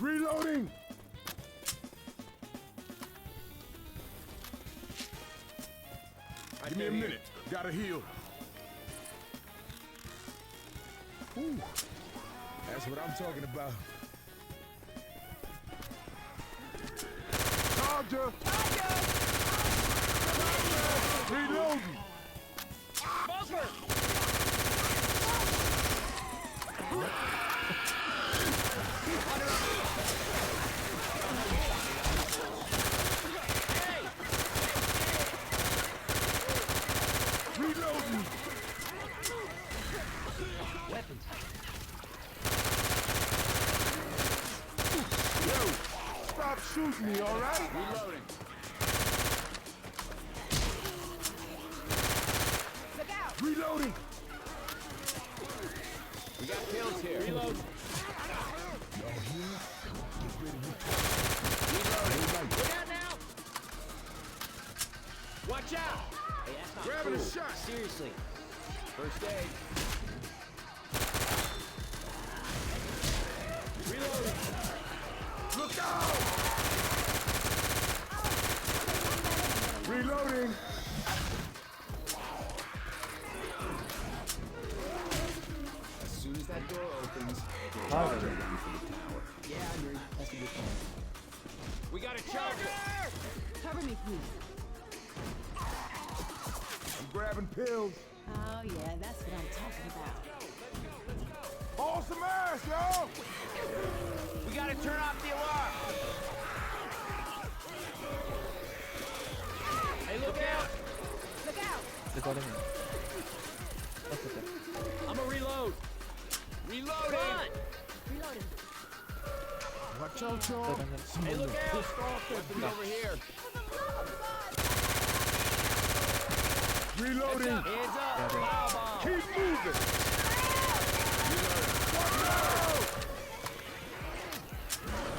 Reloading. Give me a minute. Gotta heal. Ooh, that's what I'm talking about. Charger! Reloading! Reloading! Weapons. Yo, stop shooting me, all right? Reloading. Look out! Reloading! We got kills here. Reload. Reloading. Look out now. Watch out. Hey, that's not Grabbing a cool. shot. Seriously. First aid. Reloading. Look out! Reloading! As soon as that door opens, yeah, I agree. That's a good point. We got a charger. Cover me, please. I'm grabbing pills. Oh, yeah, that's what I'm talking about. Haul some ass, y'all! We gotta turn off the alarm. Hey, look out! Look out! I'm a reload. Reloading. Reloading. Watch out, y'all. Hey, look out! Weapons over here. Reloading! Hands up! Power bomb. Keep moving!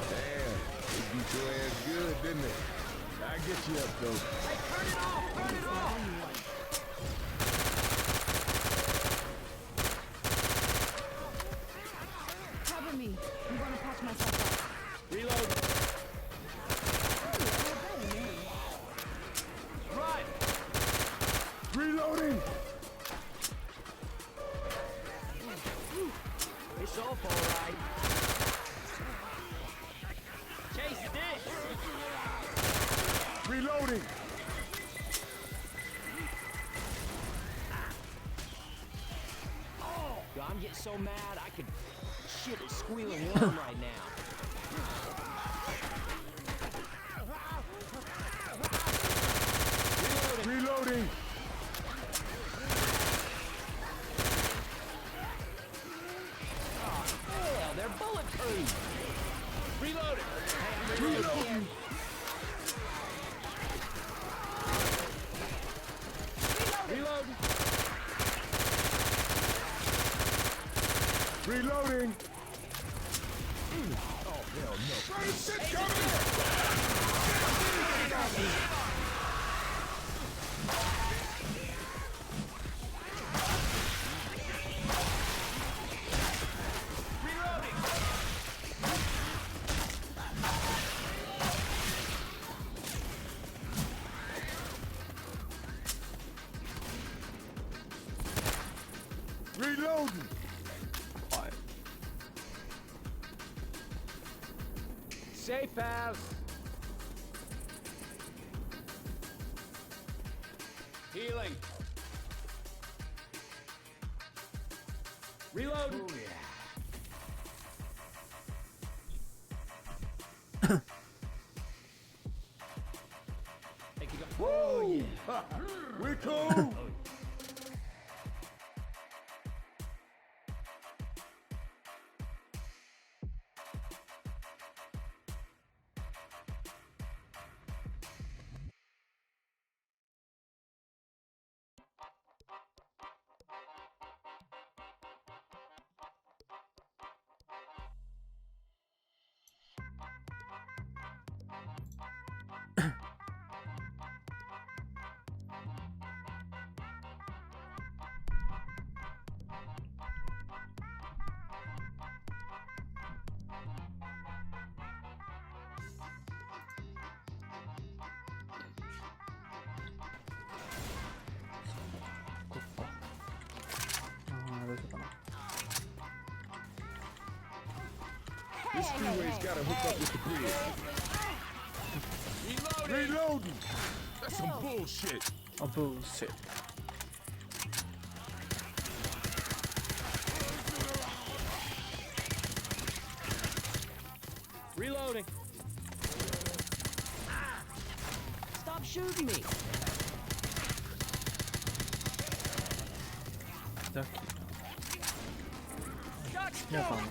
Damn, they beat your ass good, didn't they? I get you up, though. Hey, turn it off! Turn it off! Cover me. I'm gonna patch myself up. Reload. Run! Reloading! It's off all right. Chase this! Reloading! Yo, I'm getting so mad I could shit a squealing worm right now. Reloading! Hell, they're bulletproof. Reloading. Reloading! Reloading. Reloading! Oh, hell no. Shit coming! Reloading. pals. Healing. Reload. Oh, yeah. Whoa! Ha, we're cool! This freeway's gotta hook up with the bridge. Reloading! That's some bullshit. Oh, bullshit. Reloading. Stop shooting me. Ducky. Shots Yeah, go. fine.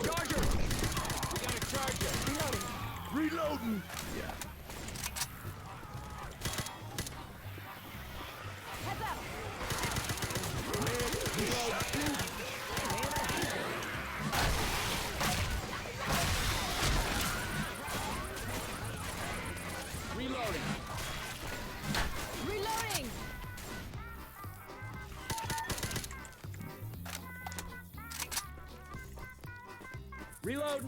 Charger. We got a charger. Reloading! Heads up. Reloading. Reloading. Reload.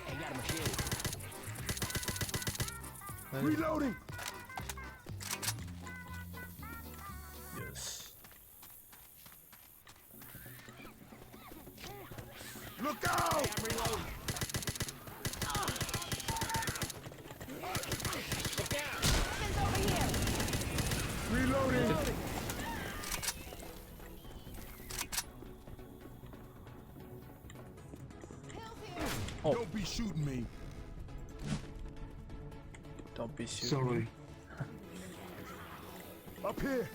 I got a machete. Reloading! Yes. Look out! I'm reloading. Look out. Weapons over here. Reloading! Pills here. Don't be shooting me. Don't be shooting. Sorry. Up here.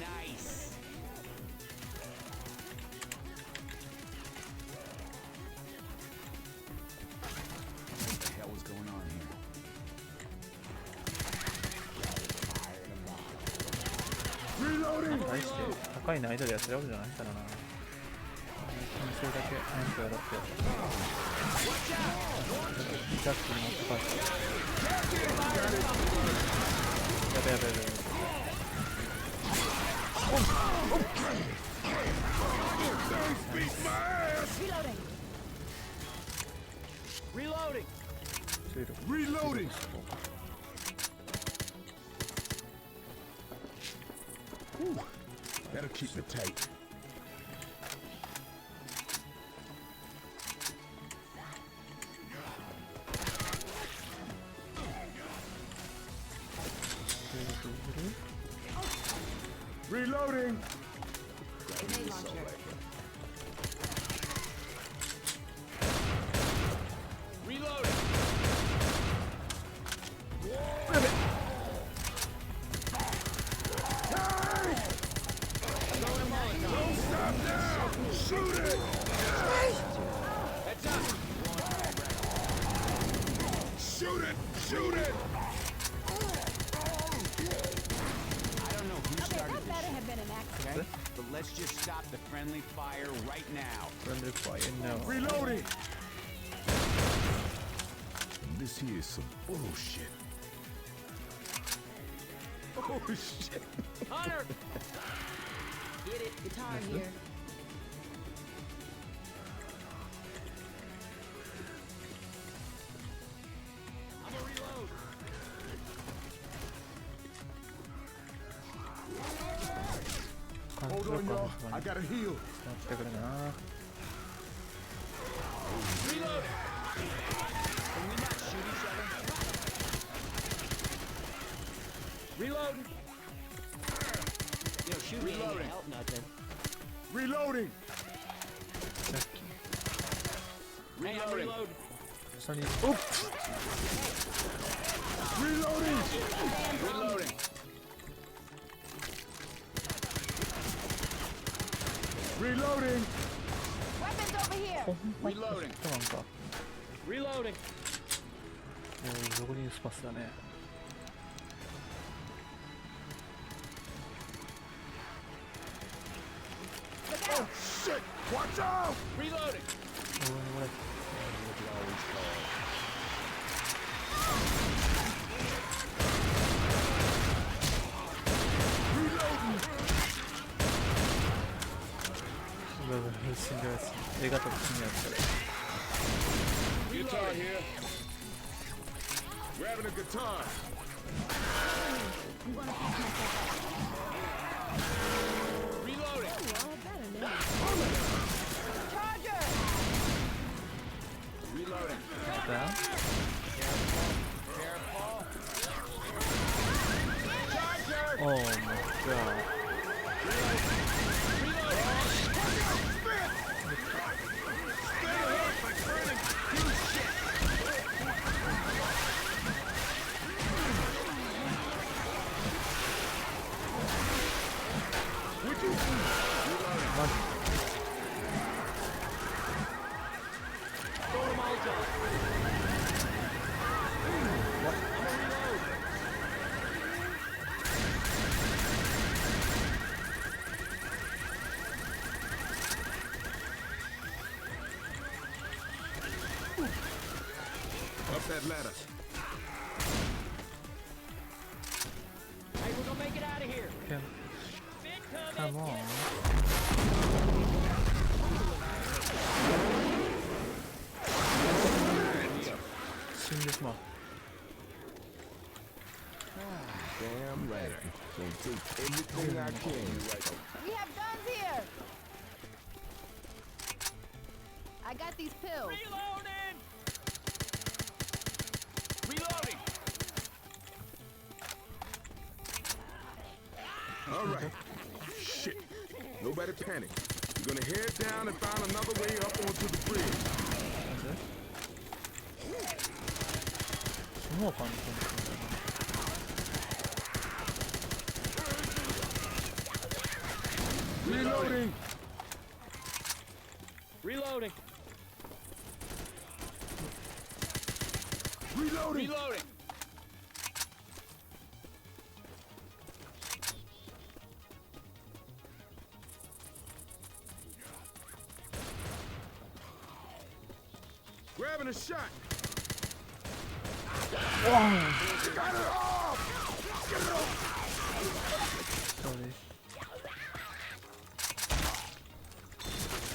Nice. What the hell was going on here? Reloading! 大して高い難易度でやってるわけじゃないからな。それだけ早くやろうってやつ。ジャックに持って帰って。やべやべやべ。Beat my ass! Reloading. Reloading. ツール。 Reloading! Whew. That'll keep me tight. Reloading! Grenade launcher. Reloading. Don't stop now! Shoot it! Heads up. Shoot it! Shoot it! I don't know who Okay, started that this, better have been an accident. okay? But let's just stop the friendly fire right now. Friendly fire, no. Reloading! This here is some bullshit. Oh shit! Hunter. Get it. Guitar here. on, y'all. I gotta heal. 待ってくれな。 Reload! Can we not shoot each other? Reload! Yo, shoot me ain't gonna help nothing. Reloading. Hey, I'm reload. 下に。おっ。 Reloading. Reloading. Reloading. Weapons over here. Reloading. なんか。 Reloading. どこにスパスだね。 Oh shit! Watch out! Reloading. Reloading. 死んじゃうやつ。映画とか死んじゃうやつ。 Guitar here. Grabbing a guitar. You wanna patch myself up? Reloading. Well, better now. Charger! Reloading. だ。 Charger. Oh my god. Throw them all down. What? I'm gonna reload. Up that ladder. Hey, we're gonna make it out of here. Come on. Damn right. Gonna take everything I can. We have guns here! I got these pills. Reloading. Reloading. All right. Shit. Nobody panic. We're gonna head down and find another way up onto the bridge. もう簡単。 Reloading. Reloading. Reloading. Reloading. Grabbing a shot. Sorry.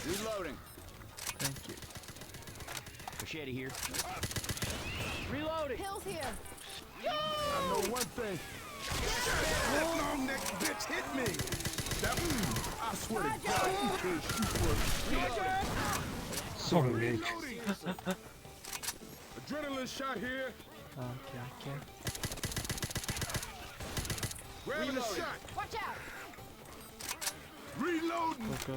Reloading. Thank you. Machete here. Reloading. Pills here. I know one thing. That long neck bitch hit me. That, I swear to God, you can't shoot for Sorry. Adrenaline shot here. Okay. Grabbing a Reloading. shot. Watch out! Reloading. Go.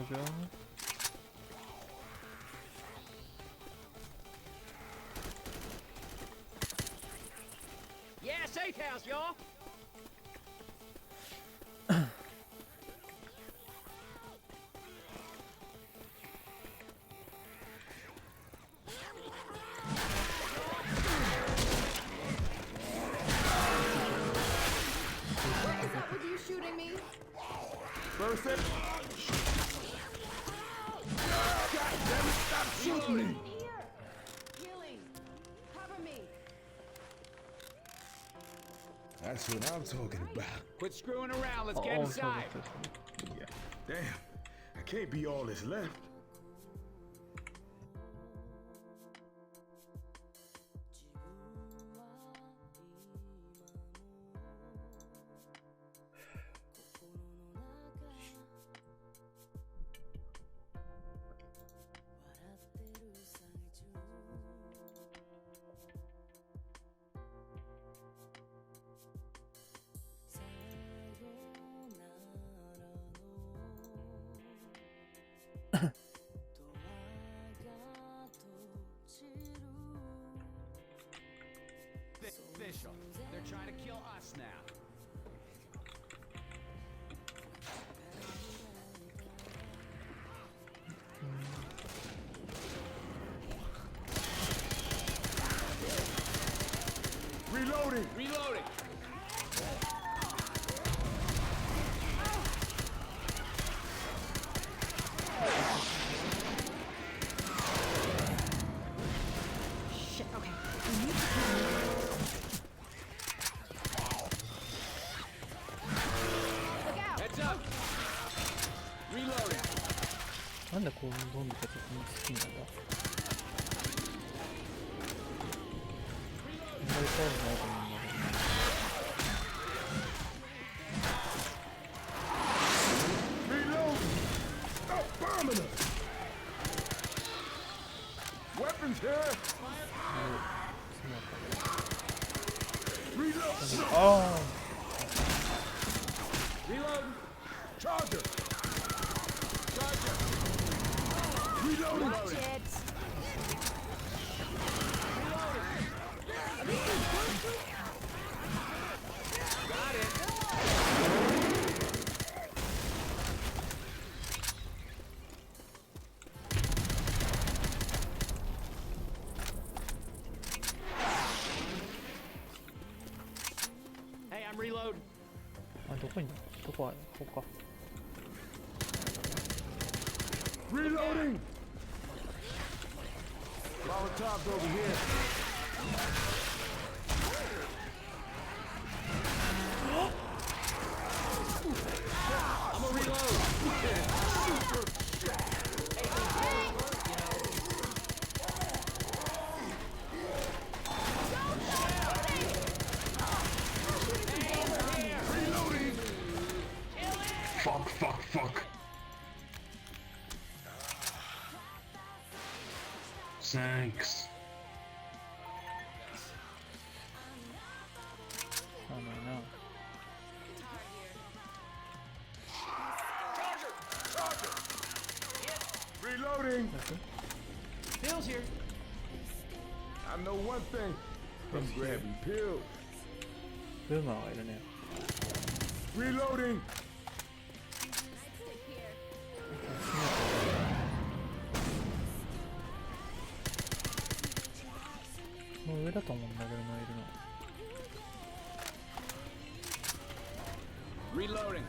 Yeah, safe house, y'all. What is up with you shooting me? First it. God damn it, stop shooting me. Here! Healing! Cover me! That's what I'm talking about. Quit screwing around. Let's get inside. Yeah. Damn, I can't be all that's left. Official. They're trying to kill us now. Reloading! Reloading! Shit, okay. We need to look out! Heads up! Reloading! なんでこうどんどん好きなんだ。あんまりそうじゃないと思うんだけど。Reload! Stop bombing us! Weapons here! Reload! Oh! Reloading! Charger! Charger! Reloading! Watch it! Got it! Hey, I'm reloading. あ、どこにどこあるここか。Reloading! Molotov's over here. I'm gonna reload. Reloading! Fuck, fuck, fuck. Thanks. あのな。 Reloading! Bill's here. I know one thing. I'm grabbing pills. ブーマーがいるね。 Reloading! Stick here. もう上だと思うんだけどな、いるの。 Reloading.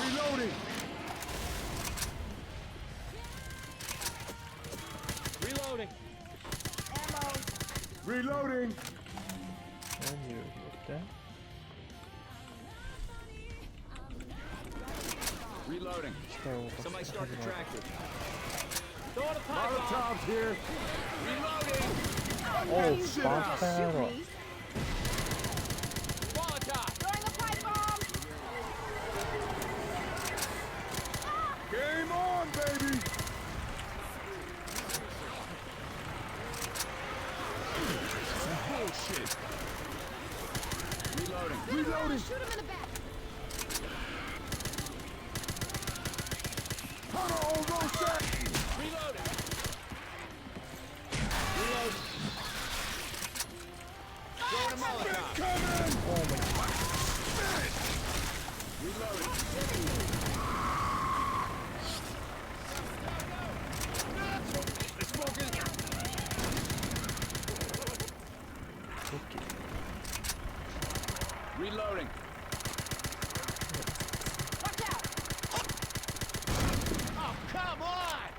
Reloading! Reloading. Reloading! 何を言って Reloading. 下を動か Somebody して start 始 the まる。 tractor. Throw the pipe bomb. Molotov's here. Reloading. Oh, shit. fuck that Shoot up. me. Molotov. Throwing a pipe bomb! Game on, baby! Some bullshit. Reloading. Reloading! Shoot him in the back! Hunter on Rosette! Reloading. Reload. Throwing a Molotov. Coming! Oh my Reloading. They're smoking. Reloading. Watch out! Oh, come on!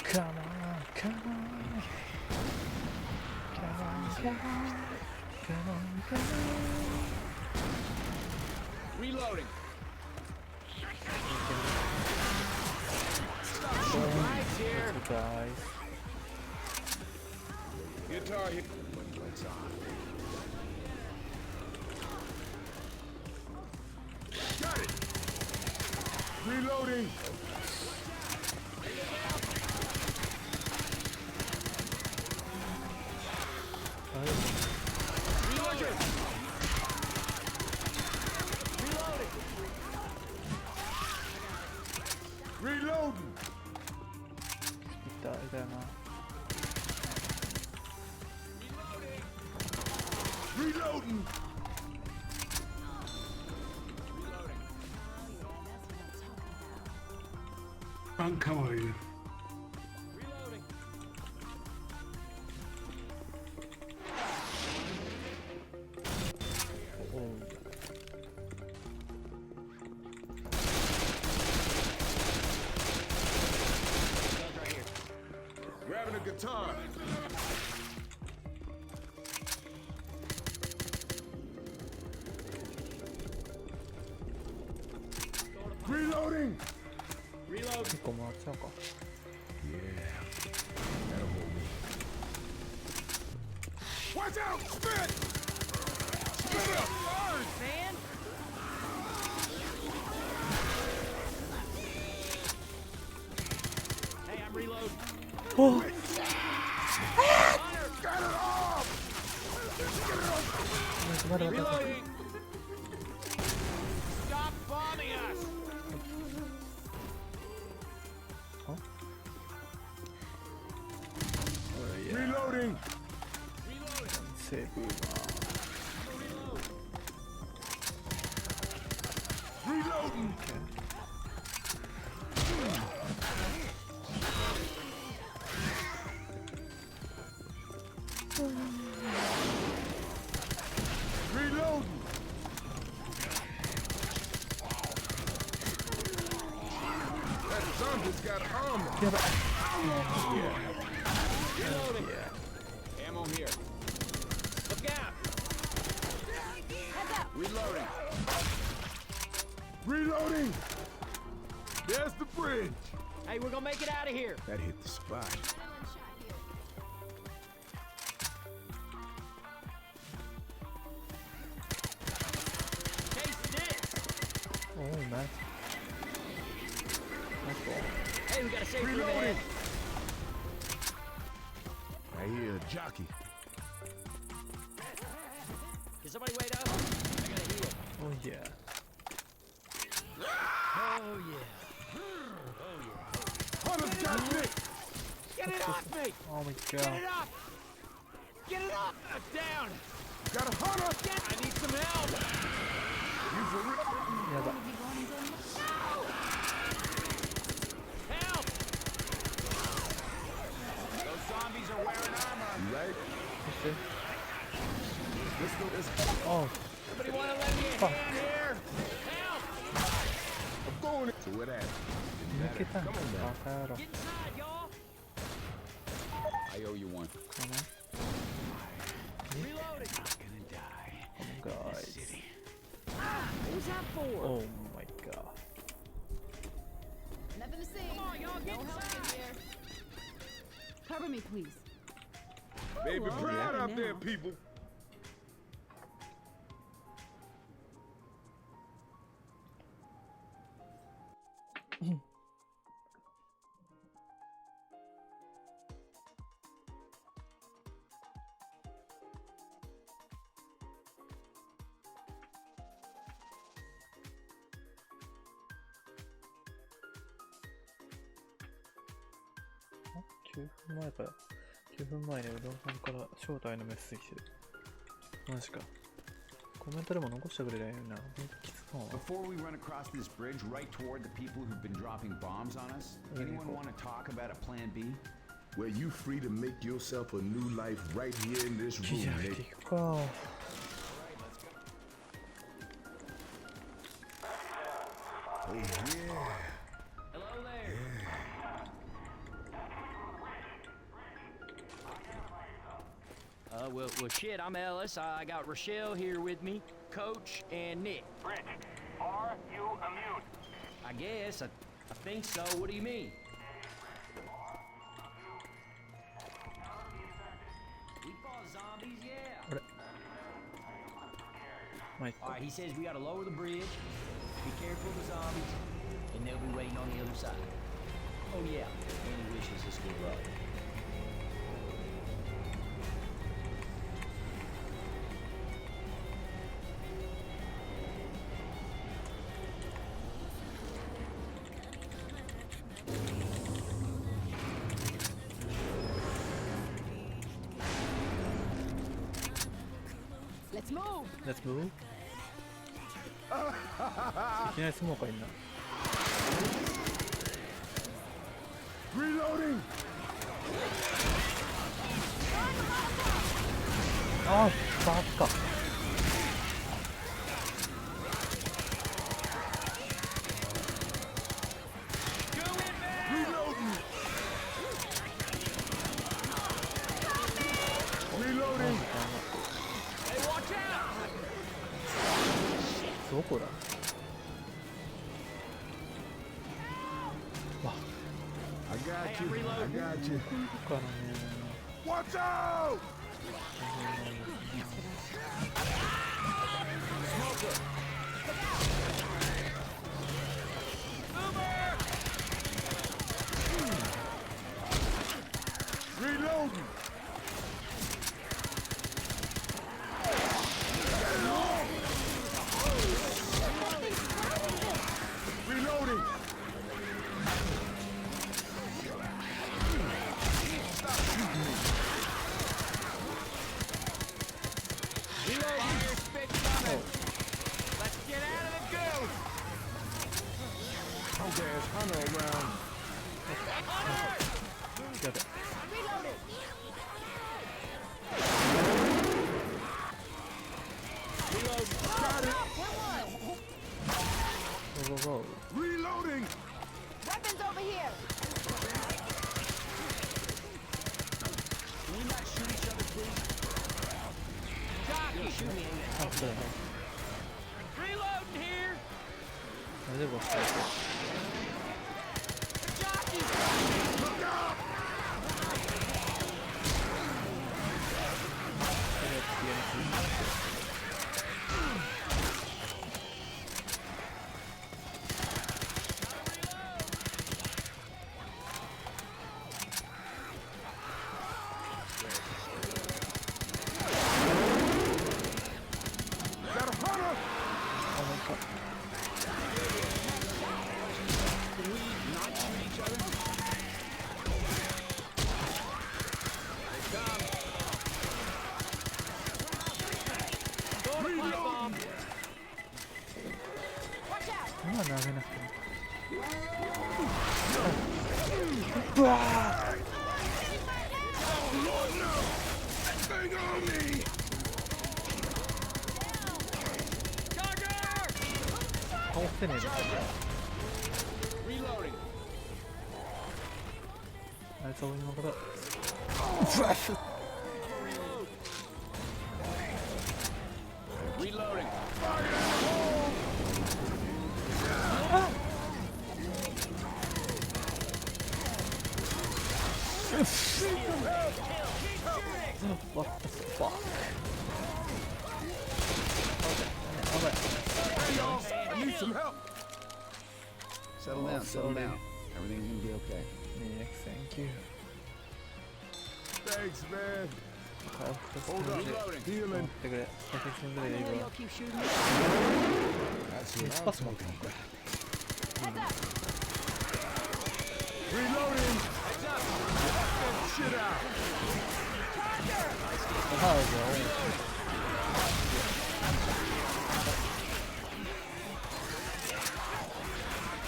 Come on, come on. Come on, come on. Come on, come on. Reloading. Right here. Guys. Guitar hit. Got it! Reloading! だよな。Reloading.参加はいる。 Grabbing a guitar. Reloading. 結構回っちゃうか。 Watch out! Spit! Spit up! Man! Hey, I'm reloading. Oh. Got it off! Reloading! Stop bombing us! Reloading! Save. Reloading! Reloading! That zombie's got armor. Reloading! Ammo here. Look out! Heads up! Reloading. Reloading. There's the bridge. Hey, we're gonna make it out of here. That hit the spot. Adrenaline shot here. Taste this! Oh, man. That's cool. Hey, we got a safe room Reloading. ahead. I hear a jockey. Can somebody wait up? I gotta heal. Oh, yeah. Oh, yeah. Hunter's got me. Get it off me! Oh my Get god. it off! Get it off! Down! Got a hunter. Get! I need some help! You for real? やばい。 Be going into Help! Those zombies are wearing armor. You right? そして、 Let's go. Let's go. oh, Somebody wanna lend me a Fuck. hand here? Help! I'm going. So what happened? 抜けたんだ。バカ野郎。 Get inside, y'all! I owe you one. Reloading! Guys. What was that for? Oh my god. Nothing to see. Come on, y'all, get No help in inside! here. Cover me, please. Baby, Ooh, proud yeah. out there, Now. people.9分前から、9分前にうどんさんから招待のメッセージ来てる。マジか。コメントでも残してくれりゃいいな。きつか。 Before we run across this bridge right toward the people who've been dropping bombs on us, anyone want to talk about a plan B? Well, you free to make yourself a new life right here in this 記 room, 事上げてい Nick. くか。 Oh yeah. Hello there! Well, shit, I'm Ellis. I got Rochelle here with me, Coach, and Nick. Rich, are you immune? I guess. I think so. What do you mean? We fought zombies, yeah. Mate. Alright, he says we gotta lower the bridge, be careful of the zombies, and they'll be waiting on the other side. Oh yeah, and he wishes us good luck. Let's move. Let's move. いきなりスモーカーいんな。Reloading. あ、バカ。どこだ？わ、I got you. I got you. どこからね。Watch out! Reloading. Reloading. Let's get out of the goo! Okay, it's Hunter around. やべ。Got it. Go, go, go. Reloading. Weapons over here. Can we not shoot each other, please? Jockey, shoot me. あ、そうだね。 Reloading here! 大丈夫か？ Jockey! Look out! 今投げなくても。Thing on me. 倒せねえだ。 Reloading. あいつは俺のこと。Reloading. What the fuck? I need some help. Settle down, settle down. Everything's gonna be okay. Yeah, thank you. Thanks, man. Hold up. Healing. てくれ。先進ぐらいでいい You'll わ。 keep shooting me. That's what ス I'm パスも。 talking about. Reloading. Shit out. ハウス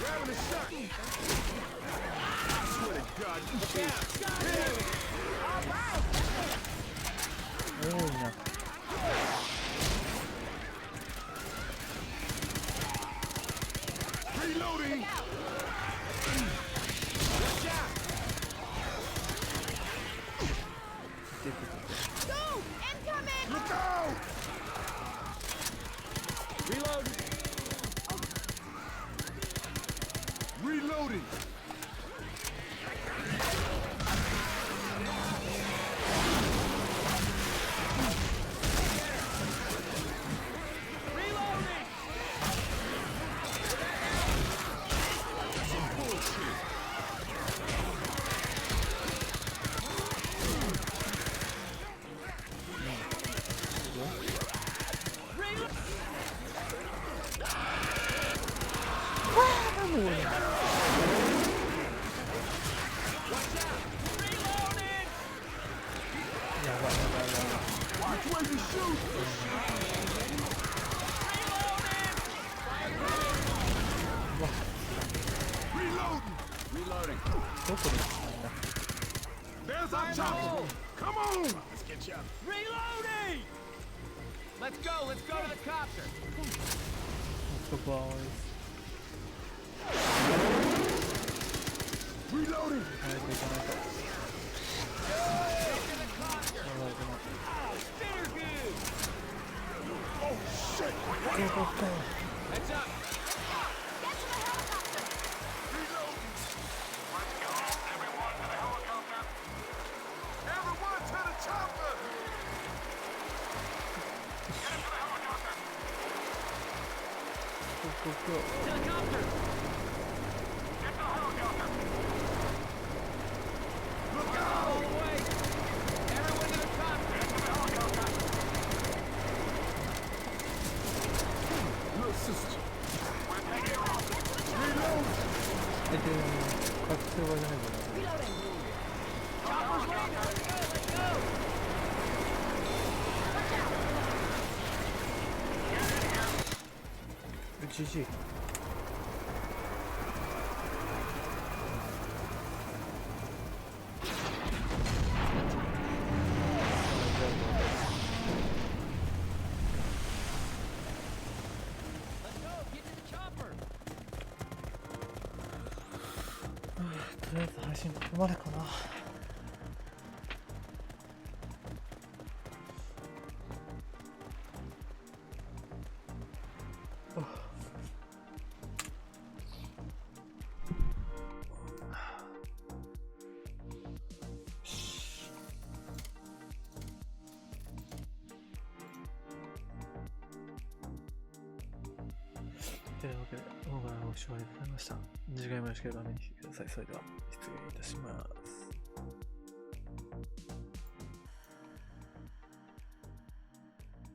Grabbing a shot. I swear to God, you can't. 多いな。 Reloading. Go! Incoming! Look out. Reloading. Reloading. Which way you shoot? Reloading. Reloading. There's our chopper. Come on. Let's get you. Reloading! Let's go to the copter. Reloading. Oh shit. Heads up. Everyone to the chopper. Helicopter. Look All out. the way. Everyone to the copter. Little sister. Reload. Chopper's waiting. Let's go. GG. Let's go. Get to the chopper. とりあえず配信ここまでかな。というわけで、動画のご視聴ありがとうございました。次回もよろしければ見に来てください。それでは、失礼いたします。